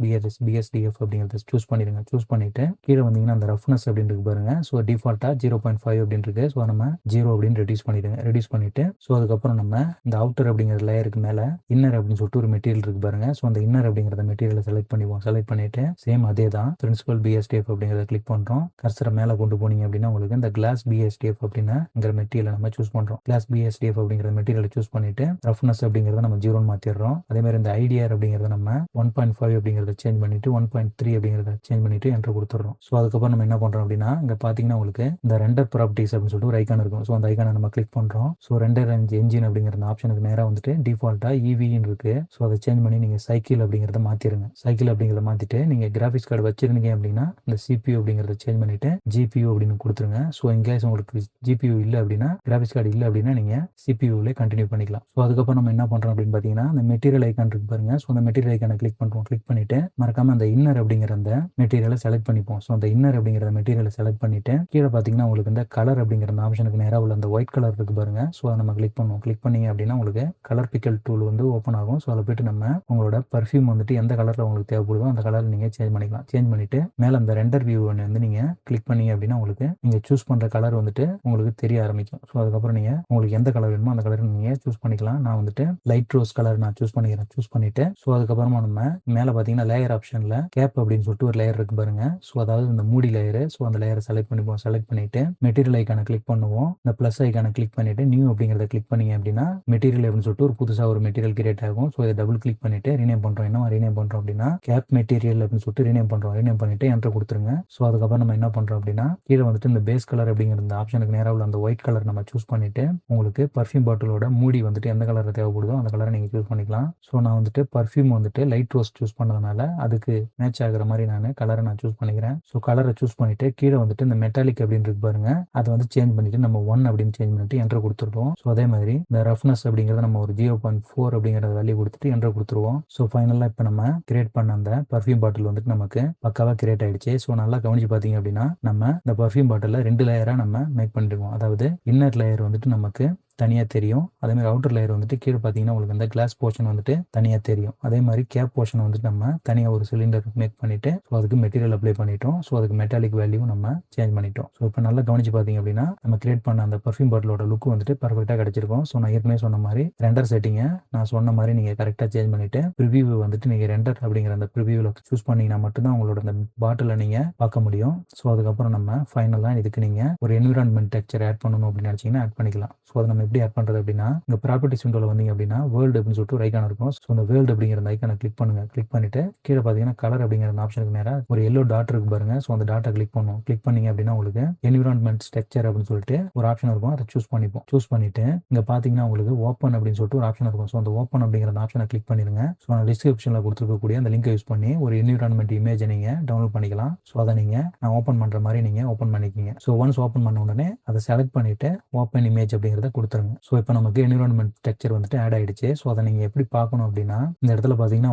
பிஎஸ்டிஎஃப் அப்படிங்கிறத சூஸ் பண்ணிடுங்க. சூஸ் பண்ணிட்டு கீழே வந்தீங்கன்னா அந்த ரஃப்னஸ் அப்படின்னு இருக்கு பாருங்க. ஸோ டிஃபால்ட்டா 0.5 அப்படின்னு இருக்கு. ஸோ நம்ம 0 அப்படின்னு ரெடியூஸ் பண்ணிடுங்க. ரெடியூஸ் பண்ணிட்டு ஸோ அதுக்கப்புறம் நம்ம இந்த அவுட்டர் அப்படிங்கிற லேயருக்கு மேலே இன்னர் அப்படின்னு சொல்லிட்டு ஒரு மெட்டீரியல் இருக்கு பாருங்க. ஸோ அந்த இன்னர் அப்படிங்கிற மெட்டீரியலை செலக்ட் பண்ணிப்போம். செலக்ட் பண்ணிட்டு சேம் அதே தான் பிரின்சிபல் பிஎஸ்டிஎஃப் அப்படிங்கிறத கிளிக் பண்றோம். கர்சரை மேலே கொண்டு போனீங்க அப்படின்னா உங்களுக்கு இந்த கிளாஸ் பிஎஸ்டிஎஃப் அப்படிங்கிற மெட்டீரியலை நம்ம சூஸ் பண்றோம். கிளாஸ் பிஎஸ்டிஎஃப் அப்படிங்கிற மெட்டீரியலை சூஸ் பண்ணிட்டு ரஃப்னஸ் அப்படிங்கிறத நம்ம 0 மாத்திடுறோம். அதே மாதிரி இந்த ஐடிஆர் அப்படிங்கிறத நம்ம 1.5 அப்படிங்கிறத சேஞ்ச் பண்ணிட்டு 1.3 அப்படிங்கிறத சேஞ்ச் பண்ணிட்டு என்டர் கொடுத்துறோம். ஸோ அதுக்கப்புறம் நம்ம என்ன பண்றோம் அப்படின்னா இங்க பாத்தீங்கன்னா உங்களுக்கு இந்த ரெண்டர் ப்ராப்பர்ட்டிஸ் அப்படின்னு சொல்லிட்டு ஒரு ஐக்கான் இருக்கும். ஸோ அந்த ஐக்கானை நம்ம கிளிக் பண்றோம். ஸோ ரெண்டர் என்ஜின் அப்படிங்கிற அந்த ஆப்ஷனுக்கு நேராக வந்துட்டு டிஃபால்ட்டா இவின்னு இருக்கு. ஸோ அதை சேஞ்ச் பண்ணி நீங்க சைக்கிள் அப்படிங்கிறத மாத்திருங்க. சைக்கிள் அப்படிங்கிறத மாத்திட்டு நீங்க கிராஃபிக்ஸ் கார்டு வச்சிருந்தீங்க அப்படின்னா இந்த சிபியூ அப்படிங்கிறத சேஞ்ச் பண்ணிட்டு ஜிபியூ அப்படின்னு கொடுத்துருங்க. ஸோ இன்கேஸ் உங்களுக்கு ஜிபியூ இல்லை அப்படின்னா கிராஃபிக்ஸ் கார்டு இல்லை அப்படின்னா நீங்க சிபியூல கண்டினியூ பண்ணிக்கலாம். ஸோ அதுக்கப்புறம் நம்ம என்ன பண்றோம் அப்படின்னு பாத்தீங்கன்னா இந்த மெட்டீரியல் ஐக்கான் இருக்கு பாருங்க. ஸோ அந்த மெட்டீரியல் ஐக்கானை கிளிக் பண்றோம். கிளிக் பண்ணிட்டு மறக்காம அந்த இன்னர் அப்படிங்கிற அந்த மெட்டீரியலை செலக்ட் பண்ணிப்போம். ஸோ அந்த இன்னர் அப்படிங்கிற மெட்டீரியலை செலக்ட் பண்ணிட்டு கீழே பாத்தீங்கன்னா உங்களுக்கு இந்த கலர் அப்படிங்கிற அந்த ஆப்ஷனுக்கு நேராக உள்ள அந்த ஒயிட் கலர் இருக்கு பாருங்க. ஸோ அதை நம்ம கிளிக் பண்ணுவோம். கிளிக் பண்ணீங்க அப்படின்னா உங்களுக்கு கலர் பிக்கல் டூல் வந்து ஓப்பன் ஆகும். ஸோ அதில் போயிட்டு நம்ம உங்களோட பர்ஃபியூம் வந்துட்டு எந்த கலர்ல உங்களுக்கு தேவைப்படுதோ அந்த கலர் நீங்க சேஞ்ச் பண்ணிக்கலாம். சேஞ்ச் பண்ணிட்டு மேல அந்த ரெண்டர் வியூ வந்து நீங்க கிளிக் பண்ணீங்க அப்படின்னா உங்களுக்கு நீங்க சூஸ் பண்ற கலர் வந்துட்டு உங்களுக்கு தெரிய ஆரம்பிக்கும். ஸோ அதுக்கப்புறம் நீங்க உங்களுக்கு எந்த கலர் வேணுமோ அந்த கலர் நீங்க சூஸ் பண்ணிக்கலாம். நான் வந்துட்டு லைட் ரோஸ் கலர் நான் சூஸ் பண்ணிக்கிறேன். சூஸ் பண்ணிட்டு ஸோ அதுக்கப்புறமா நம்ம மேல பாத்தீங்கன்னா லேயர் ஆப்ஷன்ல கேப் அப்படின்னு சொல்லிட்டு ஒரு லேயர் இருக்கு பாருங்க. ஸோ அதாவது இந்த மூடி லேயர். ஸோ அந்த லேயரை செலக்ட் பண்ணிப்போம். செலக்ட் பண்ணிட்டு மெட்டீரியல் ஐக்கான கிளிக் பண்ணுவோம். இந்த பிளஸ் ஐக்கான கிளிக் பண்ணிட்டு நியூ அப்படிங்கிறத கிளிக் பண்ணீங்க அப்படின்னா மெட்டீரியல் அப்படின்னு சொல்லிட்டு ஒரு புதுசா ஒரு மெட்டீரியல் கிரியேட் ஆகும். ஸோ இதை டபுள் கிளிக் பண்ணிட்டு ரீநேம் பண்றோம். என்ன ரீநேம் பண்றோம் அப்படின்னா கேப் மெட்டீரியல் அப்படின்னு சொல்லிட்டு ரீநேம் பண்றோம். ரீநேம் பண்ணிட்டு என்டர் கொடுத்துருங்க. ஸோ அதுக்கப்புறம் நம்ம என்ன பண்றோம் அப்படின்னா கீழே வந்துட்டு இந்த பேஸ் கலர் அப்படிங்கிற இந்த ஆப்ஷனுக்கு நேராக உள்ள அந்த ஒயிட் கலர் நம்ம சூஸ் பண்ணிட்டு உங்களுக்கு பர்ஃபியூம் பாட்டிலோட மூடி வந்துட்டு எந்த கலர் தேவைப்படுதோ அந்த கலரை நீங்க சூஸ் பண்ணிக்கலாம். ஸோ நான் வந்துட்டு பர்ஃபியூம் வந்துட்டு லைட் ரோஸ் சூஸ் பண்ணதுனால அதுக்கு மேட்ச் ஆகிற மாதிரி நான் கலரை நான் சூஸ் பண்ணிக்கிறேன். ஸோ கலரை சூஸ் பண்ணிட்டு கீழே வந்துட்டு இந்த மெட்டாலிக் அப்படின்னு இருக்கு பாருங்க. அதை வந்து சேஞ்ச் பண்ணிட்டு நம்ம 1 அப்படின்னு சேஞ்ச் பண்ணிட்டு என்டர் கொடுத்துருவோம். ஸோ அதே மாதிரி இந்த ரஃப்னஸ் அப்படிங்கிறத நம்ம ஒரு 0.4 அப்படிங்கிற வேல்யூ கொடுத்துட்டு என்டர் கொடுத்துருவோம். ஸோ ஃபைனலாக இப்போ நம்ம கிரியேட் பண்ண அந்த பர்ஃபியூம் பாட்டில் வந்துட்டு நமக்கு பக்காவா கிரியேட் ஆயிடுச்சு. ஸோ நல்லா கவனிச்சு பார்த்தீங்க அப்படின்னா நம்ம இந்த பர்ஃபியூம் பாட்டில் 2 லேயரா நம்ம மேக் பண்ணிருக்கோம். அதாவது இன்னர் லேயர் வந்துட்டு நமக்கு தனியாக தெரியும். அதே மாதிரி அவுட்டர் லேயர் வந்துட்டு கீழே பார்த்தீங்கன்னா உங்களுக்கு அந்த கிளாஸ் போர்ஷன் வந்துட்டு தனியாக தெரியும். அதே மாதிரி கேப் போர்ஷன் வந்துட்டு நம்ம தனியாக ஒரு சிலிண்டர் மேக் பண்ணிட்டு ஸோ அதுக்கு மெட்டீரியல் அப்ளை பண்ணிட்டோம். ஸோ அதுக்கு மெட்டாலிக் வேல்யூ நம்ம சேஞ்ச் பண்ணிட்டோம். ஸோ இப்போ நல்லா கவனிச்சு பார்த்தீங்க அப்படின்னா நம்ம கிரியேட் பண்ண அந்த பர்ஃபியூம் பாட்டிலோட லுக் வந்துட்டு பர்ஃபெக்டாக கிடைச்சிருக்கும். ஸோ நான் ஏற்கனவே சொன்ன மாதிரி ரெண்டர் செட்டிங்கை நான் சொன்ன மாதிரி நீங்கள் கரெக்டாக சேஞ்ச் பண்ணிட்டு ப்ரிவியூ வந்துட்டு நீங்கள் ரெண்டர் அப்படிங்கிற அந்த ப்ரிவியூவில் சூஸ் பண்ணீங்கன்னா மட்டும்தான் உங்களோட அந்த பாட்டிலை நீங்கள் பார்க்க முடியும். ஸோ அதுக்கப்புறம் நம்ம ஃபைனலாக இதுக்கு நீங்கள் ஒரு என்விரான்மெண்ட் டெக்ஸ்சர் ஆட் பண்ணணும் அப்படின்னு நினச்சிங்கன்னா ஆட் பண்ணிக்கலாம். ஸோ அதை நம்ம எப்படி ஆட் பண்ணுறது அப்படின்னா, இங்கே ப்ராப்பர்ட்டிஸ் விண்டோவில் வந்தீங்க அப்படின்னா வேர்ல்டு அப்படின்னு சொல்லிட்டு ஒரு ஐக்கான் இருக்கும். ஸோ அந்த வேர்ல்டு அப்படிங்கிற அந்த ஐக்கானை கிளிக் பண்ணுங்க. கிளிக் பண்ணிட்டு கீழே பார்த்தீங்கன்னா கலர் அப்படிங்கிற அந்த ஆப்ஷனுக்கு நேராக ஒரு எல்லோ டாட் இருக்கு பாருங்க. ஸோ அந்த டாட்டை கிளிக் பண்ணும். கிளிக் பண்ணீங்க அப்படின்னா உங்களுக்கு என்விரான்மெண்ட் ஸ்ட்ரக்சர் அப்படின்னு சொல்லிட்டு ஒரு ஆப்ஷன் இருக்கும். அதை சூஸ் பண்ணிப்போம். சூஸ் பண்ணிட்டு இங்கே பார்த்தீங்கன்னா உங்களுக்கு ஓப்பன் அப்படின்னு சொல்லிட்டு ஒரு ஆப்ஷன் இருக்கும். ஸோ அந்த ஓப்பன் அப்படிங்கிற அந்த ஆப்ஷனை கிளிக் பண்ணிருங்க. ஸோ நான் டிஸ்கிரிப்ஷனில் கொடுத்துருக்கக்கூடிய அந்த லிங்கை யூஸ் பண்ணி ஒரு என்விரான்மெண்ட் இமேஜை நீங்கள் டவுன்லோட் பண்ணிக்கலாம். ஸோ அதை நான் ஓப்பன் பண்ணுற மாதிரி நீங்கள் ஓப்பன் பண்ணிக்கிங்க. ஸோ ஒன்ஸ் ஓப்பன் பண்ண உடனே அதை செலக்ட் பண்ணிட்டு ஓப்பன் இமேஜ் அப்படிங்கிறத கொடுத்துருங்க. ஸோ இப்போ நமக்கு என்விரான்மெண்ட் ஸ்ட்ரக்சர் வந்துட்டு ஆட் ஆயிடுச்சு. ஸோ அதை நீங்கள் எப்படி பார்க்கணும் அப்படின்னா இந்த இடத்துல பார்த்தீங்கன்னா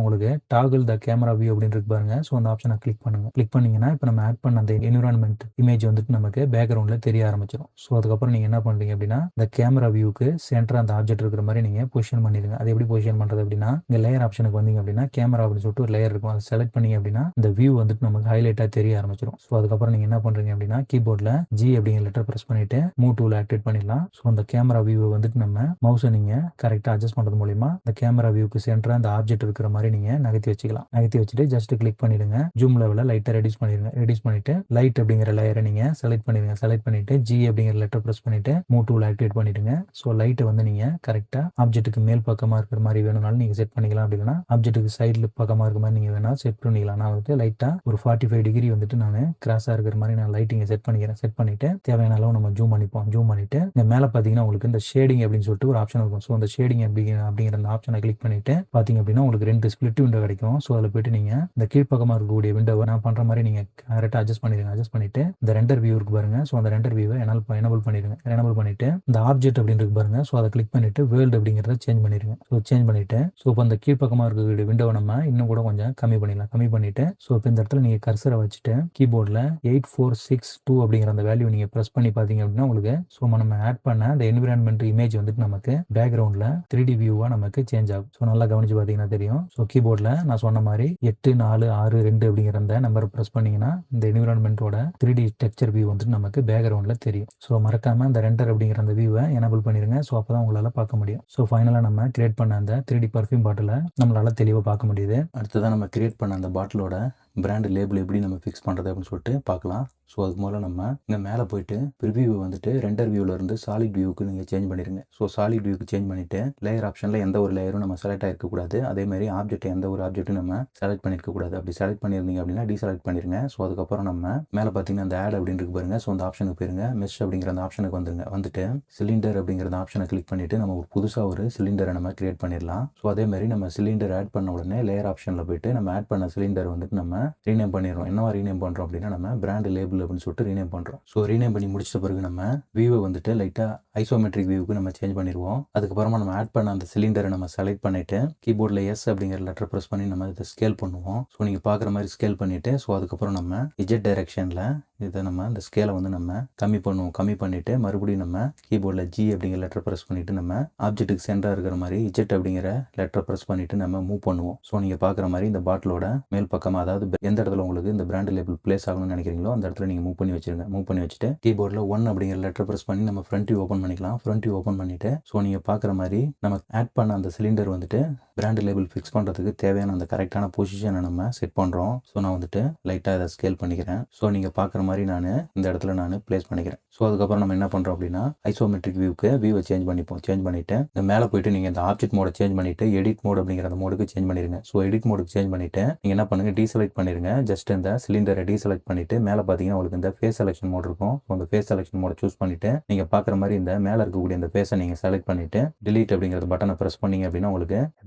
உங்களுக்கு டாகிள் த கேமரா வியூ அப்படின்னு இருக்கு பாருங்க. ஸோ அந்த ஆப்ஷனை கிளிக் பண்ணுங்க. கிளிக் பண்ணீங்கன்னா இப்போ நம்ம ஆட் பண்ண அந்த என்விரான்மெண்ட் இமேஜ் வந்துட்டு நமக்கு பேக்ரவுண்டில் தெரிய ஆரம்பிச்சிடும். ஸோ அதுக்கப்புறம் நீங்கள் என்ன பண்ணுறீங்க அப்படின்னா இந்த கேமரா வியூக்கு சென்டர் அந்த ஆப்ஜெக்ட் இருக்கிற மாதிரி நீங்கள் பொசிஷன் பண்ணிடுங்க. அது எப்படி பொசிஷன் பண்ணுறது அப்படின்னா இந்த லேயர் ஆப்ஷனுக்கு வந்தீங்க அப்படின்னா கேமரா அப்படின்னு சொல்லிட்டு ஒரு லேயர் இருக்கும். அதை செலக்ட் பண்ணீங்க அப்படின்னா இந்த வியூ வந்துட்டு நமக்கு ஹைலைட்டாக தெரிய ஆரம்பிச்சிடும். ஸோ அதுக்கப்புறம் நீங்கள் என்ன பண்ணுறீங்க அப்படின்னா கீபோர்டில் ஜி அப்படிங்கிற லெட்டர் ப்ரெஸ் பண்ணிட்டு மூவ் டூல் ஆக்டிவேட் பண்ணிடலாம். ஸோ அந்த கேமரா வியூவை வந்துட்டு நம்ம மவுஸை நீங்கள் கரெக்டாக அட்ஜஸ்ட் பண்ணுறது மூலிமா இந்த கேமரா வியூக்கு சென்டராக அந்த ஆப்ஜெக்ட் இருக்கிற மாதிரி நீங்கள் நகர்த்தி வச்சுக்கலாம். நகர்த்தி வச்சுட்டு ஜஸ்ட் கிளிக் பண்ணிடுங்க. ஜூம் லெவலில் லைட்டாக ரெடியூஸ் பண்ணிடுங்க. ரெடியூஸ் பண்ணிட்டு லைட் அப்படிங்கிற லேயரை நீங்கள் செலக்ட் பண்ணிடுங்க. செலக்ட் பண்ணிட்டு ஜி அப்படிங்கிற லெட்டர் ப்ரெஸ் பண்ணிட்டு மூவ் டூல் ஆக்டிவேட் பண்ணிடுங்க. ஸோ லைட்டை வந்து நீங்கள் கரெக்டாக ஆப்ஜெக்ட்டுக்கு மேல் பக்கமாக இருக்கிற மாதிரி வேணும்னாலும் நீங்கள் செட் பண்ணிக்கலாம். அப்படின்னா ஆப்ஜெக்ட்டுக்கு சைடில் பக்கமாக இருக்கிற மாதிரி நீங்கள் வேணால் செட் பண்ணிக்கலாம். நான் வந்துட்டு லைட்டாக ஒரு 45 டிகிரி வந்துட்டு நான் கிராஸாக இருக்கிற மாதிரி நான் லைட்டிங்கை செட் பண்ணிக்கிறேன். செட் பண்ணிட்டு தேவையான அளவு நம்ம ஜூம் பண்ணிப்போம். ஜூம் பண்ணிட்டு இந்த மேலே பார்த்தீங்கன்னா உங்களுக்கு இந்த ஷேடிங் அப்படின்னு சொல்லிட்டு ஒரு ஆப்ஷன் இருக்கும். ஸோ அந்த ஷேடிங் அப்படிங்கிற அந்த ஆப்ஷனை கிளிக் பண்ணிட்டு பார்த்தீங்க அப்படின்னா உங்களுக்கு 2 ஸ்பிளிட் விண்டோ கிடைக்கும். ஸோ அதில் போயிட்டு நீங்கள் இந்த கீழ்ப்பக்கமாக இருக்கக்கூடிய விண்டோவை நான் பண்ணுற மாதிரி நீங்கள் கரெக்டாக அட்ஜஸ்ட் பண்ணிடுங்க. அட்ஜஸ்ட் பண்ணிட்டு இந்த ரெண்டர் வியூ இருக்கு பாருங்க. ஸோ அந்த ரெண்டர் வியூவை எனபிள் பண்ணிடுங்க. எனபிள் பண்ணிட்டு இந்த ஆப்ஜெக்ட் அப்படின்னு இருக்கு பாருங்க. ஸோ அதை கிளிக் பண்ணிட்டு வேர்ல்டு அப்படிங்கிறத சேஞ்ச் பண்ணிடுங்க. ஸோ சேஞ்ச் பண்ணிட்டு ஸோ இப்போ அந்த கீழ்ப்பக்கமாக இருக்கக்கூடிய விண்டோவை நம்ம இன்னும் கூட கொஞ்சம் கம்மி பண்ணிடலாம். கம்மி பண்ணிட்டு ஸோ இப்போ இந்த இடத்துல நீங்கள் கர்சரை வச்சுட்டு கீபோர்டில் 8462 அப்படிங்கிற அந்த வேல்யூ நீங்கள் ப்ரெஸ் பண்ணி பார்த்தீங்க அப்படின்னா உங்களுக்கு ஸோ நம்ம ஆட் பண்ண அந்த என்விரான்மெண்ட் இமேஜ் வந்துட்டு நமக்கு பேக்ரவுண்டில் 3D வியூவாக நமக்கு சேஞ்ச் ஆகும். ஸோ நல்லா கவனிச்சு பார்த்தீங்கன்னா தெரியும். ஸோ கீபோர்டில் நான் சொன்ன மாதிரி 8462 அப்படிங்கிற அந்த நம்பர் ப்ரெஸ் பண்ணீங்கன்னா இந்த என்விரான்மெண்ட்டோட 3D டெக்ஸ்சர் வியூ வந்துட்டு நமக்கு பேக்ரவுண்டில் தெரியும். ஸோ மறக்காம அந்த ரெண்டர் அப்படிங்கிற அந்த வியூவை எனபிள் பண்ணிடுங்க. ஸோ அப்போ தான் உங்களால் பார்க்க முடியும். ஸோ ஃபைனலாக நம்ம கிரியேட் பண்ண அந்த 3D பர்ஃப்யூம் பாட்டிலை நம்மளால் தெளிவாக பார்க்க முடியுது. அடுத்ததான் நம்ம கிரியேட் பண்ண அந்த பாட்டிலோட பிராண்ட் லேபிள் எப்படி நம்ம ஃபிக்ஸ் பண்ணுறது அப்படின்னு சொல்லிட்டு பார்க்கலாம். ஸோ அதுக்கு முதல்ல நம்ம இங்கே மேலே போயிட்டு ப்ரிவியூ வந்துட்டு ரெண்டர் வியூவிலேருந்து சாலிட் வியூக்கு நீங்கள் சேஞ்ச் பண்ணிடுங்க. ஸோ சாலிட் வியூக்கு சேஞ்ச் பண்ணிவிட்டு லேயர் ஆப்ஷனில் எந்த ஒரு லேயரும் நம்ம செலக்ட் ஆகிருக்கக்கூடாது. அதேமாதிரி ஆப்ஜெக்ட் எந்த ஒரு ஆப்ஜெக்ட்டும் நம்ம செலக்ட் பண்ணியிருக்கக்கூடாது. அப்படி செலக்ட் பண்ணியிருந்தீங்க அப்படின்னா டீசெலக்ட் பண்ணிடுங்க. ஸோ அதுக்கப்புறம் நம்ம மேலே பார்த்தீங்கன்னா அந்த ஆட் அப்படின்னு இருக்கு பாருங்க. ஸோ அந்த ஆப்ஷனுக்கு போயிருங்க. மெஷ் அப்படிங்கிற அந்த ஆப்ஷனுக்கு வந்துருங்க. வந்துட்டு சிலிண்டர் அப்படிங்கிற அந்த ஆப்ஷனை கிளிக் பண்ணிவிட்டு நம்ம ஒரு புதுசாக ஒரு சிலிண்டரை நம்ம கிரியேட் பண்ணிடலாம். ஸோ அதேமாதிரி நம்ம சிலிண்டர் ஆட் பண்ண உடனே லேயர் ஆப்ஷனில் போயிட்டு நம்ம ஆட் பண்ண சிலிண்டர் வந்துட்டு நம்ம ரீநேம் பண்ணிடுறோம். என்னவா ரீநேம் பண்ணுறோம் அப்படின்னா நம்ம பிராண்ட் லேபிள் அப்படின்னு சொல்லிட்டு ரீநேம் பண்ணுறோம். ஸோ ரீநேம் பண்ணி முடிச்சிட்ட பிறகு நம்ம வியூவை வந்துட்டு லைட்டாக ஐசோமெட்ரிக் வியூவுக்கு நம்ம சேஞ்ச் பண்ணிடுவோம். அதுக்கப்புறமா நம்ம ஆட் பண்ண அந்த சிலிண்டரை நம்ம செலக்ட் பண்ணிவிட்டு கீபோர்டில் எஸ் அப்படிங்கிற லெட்டர் ப்ரெஸ் பண்ணி நம்ம இதை ஸ்கேல் பண்ணுவோம். ஸோ நீங்கள் பார்க்குற மாதிரி ஸ்கேல் பண்ணிவிட்டு ஸோ அதுக்கப்புறம் நம்ம இஜெட் டைரெக்ஷனில் இதை நம்ம இந்த ஸ்கேலை வந்து நம்ம கம்மி பண்ணுவோம். கம்மி பண்ணிவிட்டு மறுபடியும் நம்ம கீபோர்டில் ஜி அப்படிங்கிற லெட்டர் ப்ரெஸ் பண்ணிவிட்டு நம்ம ஆப்ஜெக்ட்டுக்கு சென்டராக இருக்கிற மாதிரி இஜெட் அப்படிங்கிற லெட்டர் ப்ரெஸ் பண்ணிவிட்டு நம்ம மூவ் பண்ணுவோம். ஸோ நீங்கள் பார்க்குற மாதிரி இந்த பாட்டிலோட மேல் பக்கமாக அதாவது எந்த இடத்துல உங்களுக்கு இந்த பிராண்ட் லேபிள் பிளேஸ் ஆகணும்னு நினைக்கிறீங்களோ அந்த இடத்துல நீங்கள் மூவ் பண்ணி வச்சிருங்க. மூவ் பண்ணி வச்சுட்டு கீபோர்டில் 1 அப்படிங்கிற லெட்டர் ப்ரெஸ் பண்ணி நம்ம ஃப்ரண்ட் வியூ ஓப்பன் பண்ணிக்கலாம். ஃப்ரண்ட் வியூ ஓப்பன் பண்ணிவிட்டு ஸோ நீங்கள் பார்க்குற மாதிரி நம்ம ஆட் பண்ண அந்த சிலிண்டர் வந்துட்டு பிராண்ட் லேபிள் ஃபிக்ஸ் பண்ணுறதுக்கு தேவையான அந்த கரெக்டான பொசிஷனை நம்ம செட் பண்ணுறோம். ஸோ நான் வந்துட்டு லைட்டாக இதை ஸ்கேல் பண்ணிக்கிறேன். ஸோ நீங்கள் பார்க்குற மாதிரி நான் இந்த இடத்துல நான் பிளேஸ் பண்ணிக்கிறேன். ஸோ அதுக்கப்புறம் நம்ம என்ன பண்ணுறோம் அப்படின்னா ஐசோமெட்ரிக் வியூக்கு வியூவை சேஞ்ச் பண்ணிப்போம். சேஞ்ச் பண்ணிவிட்டு இந்த மேலே போயிட்டு நீங்கள் இந்த ஆப்ஜெக்ட் மோட சேஞ்ச் பண்ணிவிட்டு எடிட் மோட் அப்படிங்கிற அந்த மோடுக்கு சேஞ்ச் பண்ணிடுங்க. ஸோ எடிட் மோடுக்கு சேஞ்ச் பண்ணிவிட்டு நீங்கள் என்ன பண்ணுங்கள் டீசெலக்ட் பண்ணிடுங்க. ஜஸ்ட் இந்த சிலிண்டரை டீசெலக்ட் பண்ணிவிட்டு மேலே பார்த்தீங்கன்னா உங்களுக்கு இந்த ஃபேஸ் செலக்ஷன் மோட் இருக்கும். அந்த ஃபேஸ் செலக்ஷன் மோட சூஸ் பண்ணிவிட்டு நீங்கள் பார்க்குற மாதிரி இந்த மேலே இருக்கக்கூடிய இந்த ஃபேஸை நீங்கள் செலக்ட் பண்ணிவிட்டு delete அப்படிங்கிற பட்டனை ப்ரெஸ் பண்ணீங்க அப்படின்னா உங்களுக்கு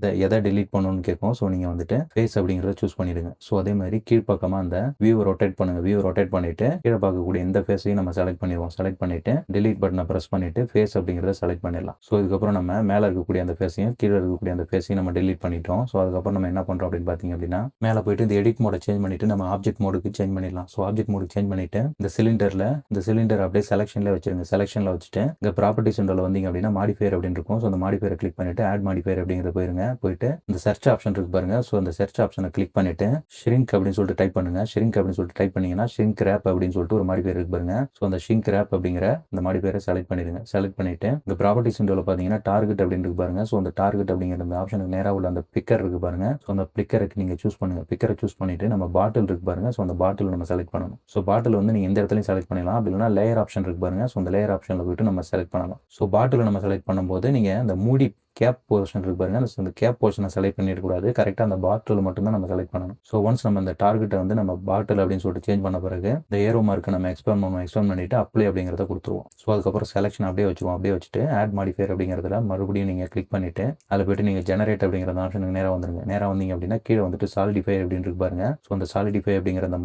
எதை delete பண்ணணும்னு கேட்கும். ஸோ நீங்கள் வந்துட்டு ஃபேஸ் அப்படிங்கிறத சூஸ் பண்ணிடுங்க. ஸோ அதே மாதிரி கீழ்ப்பக்கமாக அந்த வியூவை ரொட்டேட் பண்ணுங்கள். வியூ ரொட்டேட் பண்ணிவிட்டு கீழே பார்க்கக்கூடிய இந்த ஃபேஸையும் நம்ம செலக்ட் பண்ணிடுவோம். செலக்ட் பண்ணிவிட்டு delete பட்டனை ப்ரெஸ் பண்ணிவிட்டு ஃபேஸ் அப்படிங்கிறத செலக்ட் பண்ணிடலாம். ஸோ இதுக்கப்புறம் நம்ம மேலே இருக்கக்கூடிய அந்த ஃபேஸையும் கீழே இருக்கக்கூடிய அந்த ஃபேஸையும் நம்ம delete பண்ணிட்டோம். ஸோ அதுக்கப்புறம் நம்ம என்ன பண்ணுறோம் அப்படின்னு பார்த்தீங்க அப்படின்னா மேலே போயிட்டு இந்த எடிட் மோட சேஞ்ச் பண்ணிவிட்டு நம்ம ஆப்ஜெக்ட் மோடுக்கு சேஞ்ச் பண்ணிடலாம். ஸோ ஆப்ஜெக்ட் மோடுக்கு சேஞ்ச் பண்ணிவிட்டு இந்த சிலிண்டர் அப்படியே செலக்ஷனில் வச்சிருங்க. செலக்ஷனில் வச்சுட்டு இந்த ப்ராப்பர்ட்டிஸ் விண்டோவில் வந்தீங்க அப்படின்னா மாடிஃபையர் அப்படின்னு இருக்கும். ஸோ அந்த மாடிஃபையரை கிளிக் பண்ணிவிட்டு ஆட் மாடிஃபையர் அப்படிங்கிறத போயிருங்க. போயிட்டு இந்த சர்ச் ஆப்ஷன் இருக்கு பாருங்க. ஸோ அந்த சர்ச் ஆப்ஷனை கிளிக் பண்ணிவிட்டு ஷ்ரிங்க் அப்படின்னு சொல்லிட்டு டைப் பண்ணுங்க. ஷ்ரிங்க் அப்படின்னு சொல்லிட்டு டைப் பண்ணீங்கன்னா ஷ்ரிங்க் ரேப் அப்படின்னு சொல்லிட்டு ஒரு மாடிஃபையர் இருக்கு பாருங்க. ஸோ அந்த ஷ்ரிங்க் ரேப் அப்படிங்கிற இந்த மாடிஃபையரை செலக்ட் பண்ணிடுங்க. செலக்ட் பண்ணிவிட்டு இந்த ப்ராப்பர்ட்டிஸ் விண்டோவில் பார்த்தீங்கன்னா டார்கெட் அப்படின்னு இருக்கு பாருங்க. ஸோ அந்த டார்கெட் அப்படிங்கிற அந்த ஆப்ஷனுக்கு நேராக உள்ள அந்த பிக்கர் இருக்கு பாருங்க. ஸோ அந்த பிக்கருக்கு நீங்கள் சூஸ் பண்ணுங்க. பிக்கரை சூஸ் பண்ணிட்டு நம்ம பாட்டில் இருக்கு பாருங்க. ஸோ அந்த பாட்டில் நம்ம செலக்ட் பண்ணணும். ஸோ பாட்டில் வந்து நீங்கள் எந்த இடத்துலையும் செலக்ட் பண்ணிடலாம். அப்படி இல்லைனா லேயர் ஆப்ஷன் இருக்கு பாருங்க. ஸோ அந்த லேயர் ஆப்ஷனில் போயிட்டு நம்ம செலக்ட் பண்ணலாம். ஸோ பாட்டில் நம்ம செலக்ட் பண்ணும்போது நீங்கள் அந்த மூடி கேப் போர்ஷன் இருக்கு பாருங்க, அந்த கேப் போர்ஷனை செலக்ட் பண்ணிடக்கூடாது. கரெக்டாக அந்த பாட்டில் மட்டும்தான் நம்ம செலக்ட் பண்ணணும். ஸோ ஒன்ஸ் நம்ம இந்த டார்கெட்டை வந்து நம்ம பாட்டில் அப்படின்னு சொல்லிட்டு சேஞ்ச் பண்ண பிறகு இந்த ஏரோ மார்க்கு நம்ம எக்ஸ்பேண்ட் பண்ணிட்டு அப்ளை அப்படிங்கிறத கொடுத்துருவோம். ஸோ அதுக்கப்புறம் செலக்ஷன் அப்படியே வச்சுருவோம். அப்படியே வச்சுட்டு ஆட் மாடிஃபையர் அப்படிங்கிறதுல மறுபடியும் நீங்கள் கிளிக் பண்ணிட்டு அதில் போய்ட்டு நீங்கள் ஜெனரேட் அப்படிங்கிற ஆப்ஷனுக்கு நேராக வந்துருங்க. நேராக வந்தீங்க அப்படின்னா கீழே வந்துட்டு சாலிடிஃபை அப்படின்னு இருக்கு பாருங்க. ஸோ அந்த சாலிடிஃபை அப்படிங்கிற அந்த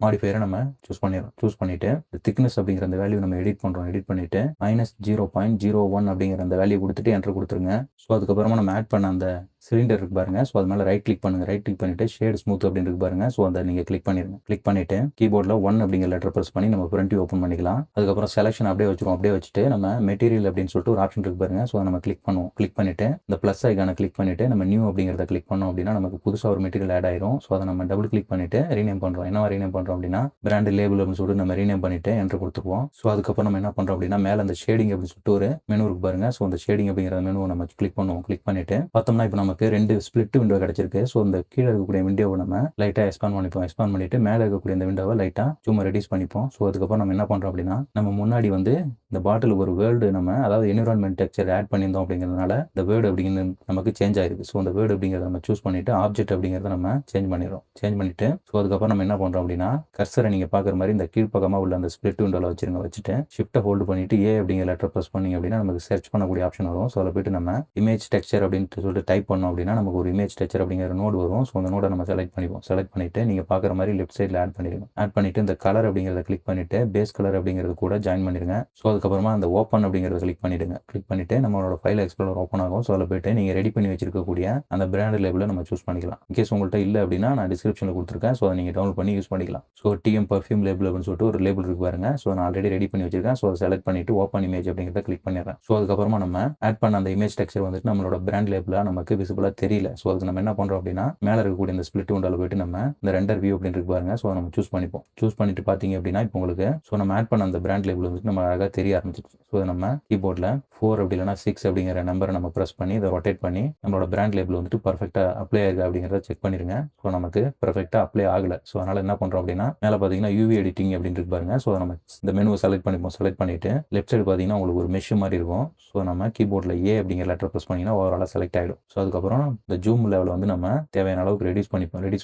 மாடிஃபையரை நம்ம சூஸ் பண்ணிட்டு திக்னஸ் அப்படிங்கிற அந்த வேல்யூ நம்ம எடிட் பண்ணுறோம். எடிட் பண்ணிட்டு -0.01 அப்படிங்கிற அந்த வேல்யூ கொடுத்துட்டு என்டர் கொடுத்துருங்க. ஸோ அதுக்கப்புறமா நம்ம ஆட் பண்ண அந்த சிலிண்டர் இருக்கு பாருங்க. ஸோ அது மேலே ரைட் கிளிக் பண்ணுங்க. ரைட் கிளிக் பண்ணிட்டு ஷேட் ஸ்மூத் அப்படின்னு இருக்கு பாருங்க. ஸோ அதை நீங்கள் கிளிக் பண்ணிடுங்க. கிளிக் பண்ணிட்டு கீபோர்டில் 1 அப்படிங்கிற லெட்டர் ப்ரெஸ் பண்ணி நம்ம ஃப்ரண்ட் வியூ ஓப்பன் பண்ணிக்கலாம். அதுக்கப்புறம் செலக்ஷன் அப்படியே வச்சிருவோம். அப்படியே வச்சுட்டு நம்ம மெட்டீரியல் அப்படின்னு சொல்லிட்டு ஒரு ஆப்ஷன் இருக்கு பாருங்க. ஸோ நம்ம கிளிக் பண்ணுவோம். கிளிக் பண்ணிட்டு இந்த ப்ளஸ் ஐக்கான கிளிக் பண்ணிட்டு நம்ம நியூ அப்படிங்கிறத கிளிக் பண்ணோம் அப்படின்னா நமக்கு புதுசாக ஒரு மெட்டீரியல் ஆட் ஆயிரும். ஸோ அதை நம்ம டபுள் கிளிக் பண்ணிட்டு ரீநேம் பண்ணுறோம். என்ன ரீநேம் பண்ணுறோம் அப்படின்னா பிராண்ட் லேபிள் அப்படின்னு சொல்லிட்டு நம்ம ரீநேம் பண்ணிட்டு என்டர் கொடுத்துருவோம். ஸோ அதுக்கப்புறம் நம்ம என்ன பண்ணுறோம் அப்படின்னா மேலே அந்த ஷேடிங் அப்படின்னு சொல்லிட்டு ஒரு மெனு இருக்கு பாருங்க. ஸோ அந்த ஷேடிங் அப்படிங்கிற மெனுவை நம்ம கிளிக் பண்ணுவோம். கிளிக் பண்ணிட்டு பார்த்தோம்னா இப்போ நமக்கு 2 ஸ்பிளிட் விண்டோ கிடைச்சிருக்கு. ஸோ இந்த கீழே இருக்கக்கூடிய விண்டோவை நம்ம லைட்டாக எக்ஸ்பாண்ட் பண்ணிப்போம். எக்ஸ்பாண்ட் பண்ணிட்டு மேலே இருக்கக்கூடிய இந்த விண்டோவை லைட்டாக சும்மா ரெடியூஸ் பண்ணிப்போம். ஸோ அதுக்கப்புறம் நம்ம என்ன பண்ணுறோம் அப்படின்னா நம்ம முன்னாடி வந்து இந்த பாட்டில் ஒரு வேர்டு நம்ம அதாவது என்விரான்மெண்ட் டெக்ஸ்சர் ஆட் பண்ணியிருந்தோம் அப்படிங்கிறதுனால இந்த வேர்டு அப்படிங்கிறது நமக்கு சேஞ்ச் ஆயிருக்கு. ஸோ அந்த வேர்டு அப்படிங்கிறத நம்ம சூஸ் பண்ணிட்டு ஆப்ஜெக்ட் அப்படிங்கிறத நம்ம சேஞ்ச் பண்ணிடுறோம். சேஞ்ச் பண்ணிட்டு ஸோ அதுக்கப்புறம் நம்ம என்ன பண்ணுறோம் அப்படின்னா கர்சரை நீங்கள் பார்க்குற மாதிரி இந்த கீழ்ப்பக்கமாக உள்ள அந்த ஸ்பிளிட் விண்டோவில் வச்சுட்டு ஷிஃப்ட்டை ஹோல்டு பண்ணிட்டு ஏ அப்படிங்கிற லெட்டர் ப்ரெஸ் பண்ணிங்க அப்படின்னா நமக்கு சர்ச் பண்ணக்கூடிய ஆப்ஷன் வரும். ஸோ அதில் போய்ட்டு நம்ம இமேஜ் டெக்ஸ்சர் அப்படின்னு சொல்லிட்டு டைப் பண்ணோம் அப்படின்னா நமக்கு ஒரு இமேஜ் டெக்ஸ்சர் அப்படிங்கிற நோடு வரும். ஸோ அந்த நோடை நம்ம செலக்ட் பண்ணிப்போம். செலக்ட் பண்ணிட்டு நீங்கள் பார்க்குற மாதிரி லெஃப்ட் சைடில் ஆட் பண்ணிடுங்க. ஆட் பண்ணிட்டு இந்த கலர் அப்படிங்கிறத கிளிக் பண்ணிட்டு பேஸ் கலர் அப்படிங்கிறது கூட ஜாயின் பண்ணிடுங்க. ஸோ அதுக்கப்புறமா அந்த ஓப்பன் அப்படிங்கிறத கிளிக் பண்ணிடுங்க. கிளிக் பண்ணிட்டு நம்மளோட ஃபைல் எக்ஸ்ப்ளோரர் ஓப்பன் ஆகும். ஸோ அதில் போய்ட்டு நீங்கள் ரெடி பண்ணி வச்சிருக்கக்கூடிய அந்த பிராண்ட் லேபிளை நம்ம சூஸ் பண்ணிக்கலாம். இன்கேஸ் உங்கள்கிட்ட இல்லை அப்படின்னா நான் டிஸ்கிரிப்ஷனில் கொடுத்துருக்கேன். ஸோ அதை நீங்கள் டவுன்லோட் பண்ணி யூஸ் பண்ணிக்கலாம். ஸோ டிஎம் பர்ஃப்யூம் லேபிள் அப்படின்னு சொல்லிட்டு ஒரு லேபிள் இருக்கு பாருங்க. ஸோ நான் ஆல்ரெடி ரெடி பண்ணி வச்சிருக்கேன். ஸோ அதை செலக்ட் பண்ணிட்டு ஓப்பன் இமேஜ் அப்படிங்கிறத கிளிக் பண்ணிடுறேன். ஸோ அதுக்கப்புறமா நம்ம ஆட் பண்ண அந்த இமேஜ் டெக்ஸ்சர் வந்துட்டு நம்மளோட பிராண்ட் லேபிளாக நமக்கு விசிபிளாக தெரியல. ஸோ அதுக்கு நம்ம என்ன பண்ணுறோம் அப்படின்னா மேலே இருக்கக்கூடிய இந்த ஸ்பிளிட் விண்டோவில் போய்ட்டு நம்ம இந்த ரெண்டர் வியூ அப்படின்னு இருக்கு பாருங்க. ஸோ நம்ம சூஸ் பண்ணிப்போம். சூஸ் பண்ணிட்டு பார்த்தீங்க அப்படின்னா இப்போ உங்களுக்கு ஸோ நம்ம ஆட் பண்ண அந்த பிராண்ட் லேபிள் வந்துட்டு நம்ம அழகாக தெரிய ஆரம்பிச்சிச்சு. ஸோ நம்ம கீபோர்டில் 4 அப்படி இல்லைனா 6 அப்படிங்கிற நம்பரை நம்ம ப்ரெஸ் பண்ணி இதை ரொட்டேட் பண்ணி நம்மளோட பிராண்ட் லேபிள் வந்துட்டு பர்ஃபெக்டாக அப்ளை ஆயிருக்கு அப்படிங்கிறத செக் பண்ணிடுங்க. ஸோ நமக்கு பர்ஃபெக்டாக அப்ளை ஆகலை. ஸோ அதனால் என்ன பண்ணுறோம் அப்படின்னா மேலே பார்த்தீங்கன்னா யூவி எடிட்டிங் அப்படின்னு இருக்கு பாருங்க. ஸோ நம்ம இந்த மெனுவை செலக்ட் பண்ணிப்போம். செலக்ட் பண்ணிட்டு லெஃப்ட் சைடு பார்த்தீங்கன்னா உங்களுக்கு ஒரு மெஷ் மாதிரி இருக்கும். ஸோ நம்ம கீபோர்டில் ஏ அப்படிங்கிற லெட்டர் ப்ரெஸ் பண்ணிங்கன்னா ஓவராலாக செலக்ட் ஆகிடும். ஸோ அதுக்கப்புறம் இந்த ஜூம் லெவலில் வந்து நம்ம தேவையான அளவுக்கு ரெடியூஸ்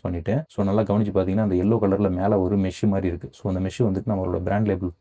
பண்ணிட்டு ஸோ நல்லா கவனிச்சு பார்த்தீங்கன்னா அந்த எல்லோ கலரில் மேலே ஒரு மெஷ் மாதிரி இருக்குது. ஸோ அந்த மெஷ் வந்துட்டு நம்மளோட பிராண்ட் லேபிள்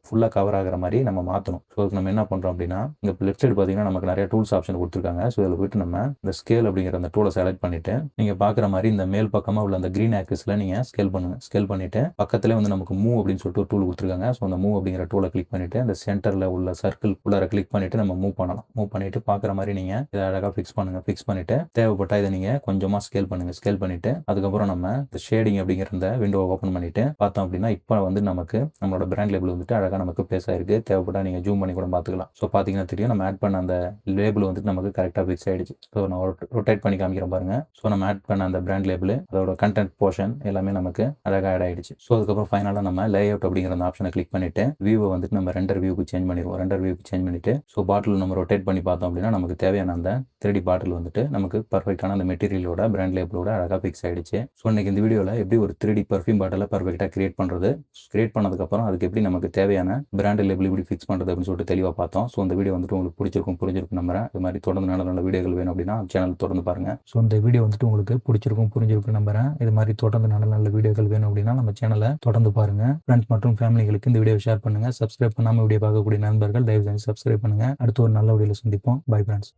ஃபுல்லாக கவர் ஆகிற மாதிரி நம்ம மாற்றணும். ஸோ அதுக்கு நம்ம என்ன பண்ணுறோம் அப்படின்னா இந்த லெஃப்ட் சைடு பார்த்தீங்கன்னா நமக்கு நிறைய டூல்ஸ் ஆப்ஷன் கொடுத்துருக்காங்க. ஸோ இதில் போய்ட்டு நம்ம இந்த ஸ்கேல் அப்படிங்கிற அந்த டூலை செலக்ட் பண்ணிட்டு நீங்கள் பார்க்குற மாதிரி இந்த மேல் பக்கமாக உள்ள அந்த க்ரீன் ஆக்சிஸில் நீங்கள் ஸ்கேல் பண்ணுங்கள். ஸ்கேல் பண்ணிட்டு பக்கத்துலேயே வந்து நமக்கு மூவ் அப்படின்னு சொல்லிட்டு ஒரு டூல் கொடுத்துருக்காங்க. ஸோ அந்த மூவ் அப்படிங்கிற டூலை கிளிக் பண்ணிட்டு அந்த சென்டரில் உள்ள சர்க்கிள் உள்ளார கிளிக் பண்ணிட்டு நம்ம மூவ் பண்ணலாம். மூவ் பண்ணிட்டு பார்க்குற மாதிரி நீங்கள் இதை அழகாக ஃபிக்ஸ் பண்ணுங்கள். ஃபிக்ஸ் பண்ணிட்டு தேவைப்பட்டால் இதை நீங்கள் கொஞ்சமாக ஸ்கேல் பண்ணுங்கள். ஸ்கேல் பண்ணிட்டு அதுக்கப்புறம் நம்ம இந்த ஷேடிங் அப்படிங்கிற இந்த விண்டோவை ஓப்பன் பண்ணிட்டு பார்த்தோம் அப்படின்னா இப்போ வந்து நமக்கு நம்மளோட பிராண்ட் லேபிள் வந்துட்டு அழகாக நமக்கு பிளேஸ் ஆயிருக்கு. தேவைப்பட்டா நீங்கள் ஜூம் பண்ணி கூட பார்த்துக்கலாம். ஸோ பார்த்தீங்கன்னா தெரியும் நம்ம ஆட் பண்ண அந்த லேபிள் வந்துட்டு நமக்கு கரெக்டாக ஃபிக்ஸ் ஆயிடுச்சு. ஸோ நான் ரொட்டேட் பண்ணி காமிக்கிறேன் பாருங்க. ஸோ நம்ம ஆட் பண்ண அந்த பிராண்ட் லேபிள் அதோட கண்டென்ட் போர்ஷன் எல்லாமே நமக்கு அழகாக ஆட் ஆயிடுச்சு. ஸோ அதுக்கப்புறம் ஃபைனலாக நம்ம லே அவுட் அப்படிங்கிற அந்த ஆப்ஷனை கிளிக் பண்ணிட்டு வியூவை வந்துட்டு நம்ம ரெண்டர் வியூக்கு சேஞ்ச் பண்ணிடுவோம். ரெண்டர் வியூக்கு சேஞ்ச் பண்ணிட்டு ஸோ பாட்டில் நம்ம ரொட்டேட் பண்ணி பார்த்தோம் அப்படின்னா நமக்கு தேவையான அந்த 3D பாட்டில் வந்துட்டு நமக்கு பர்ஃபெக்டான அந்த மெட்டீரியலோட பிராண்ட் லேபிளோட அழகாக ஃபிக்ஸ் ஆயிடுச்சு. ஸோ இன்னைக்கு இந்த வீடியோவில் எப்படி ஒரு 3D பர்ஃப்யூம் பாட்டிலை பர்ஃபெக்டாக கிரியேட் பண்ணுறது, கிரியேட் பண்ணதுக்கப்புறம் அதுக்கு எப்படி நமக்கு தேவையான பிராண்ட் லேபிள் எப்படி ஃபிக்ஸ் பண்ணுறது அப்படின்னு சொல்லிட்டு தெளிவாக பார்த்தோம். ஸோ இந்த வீடியோ வந்துட்டு உங்களுக்கு புரிஞ்சிருக்கும் நம்புறேன். இது மாதிரி தொடர்ந்து நல்ல வீடியோகள் வேணும் அப்படின்னா சேனல் தொடர்ந்து பாருங்க. ஸோ இந்த வீடியோ வந்துட்டு உங்களுக்கு புரிஞ்சிருக்கும் நம்புறேன். இது மாதிரி தொடர்ந்து நல்ல வீடியோக்கள் வேணும் அப்படின்னா நம்ம சேனலை தொடர்ந்து பாருங்க. ஃப்ரெண்ட்ஸ் மற்றும் ஃபேமிலிகளுக்கு இந்த வீடியோ ஷேர் பண்ணுங்க. சப்ஸ்கிரைப் பண்ணாமல் வீடியோ பார்க்கக்கூடிய நண்பர்கள் தயவு செஞ்சு சப்ஸ்கிரைப் பண்ணுங்க. அடுத்து ஒரு நல்ல வீடியோவில் சந்திப்போம். Bye friends.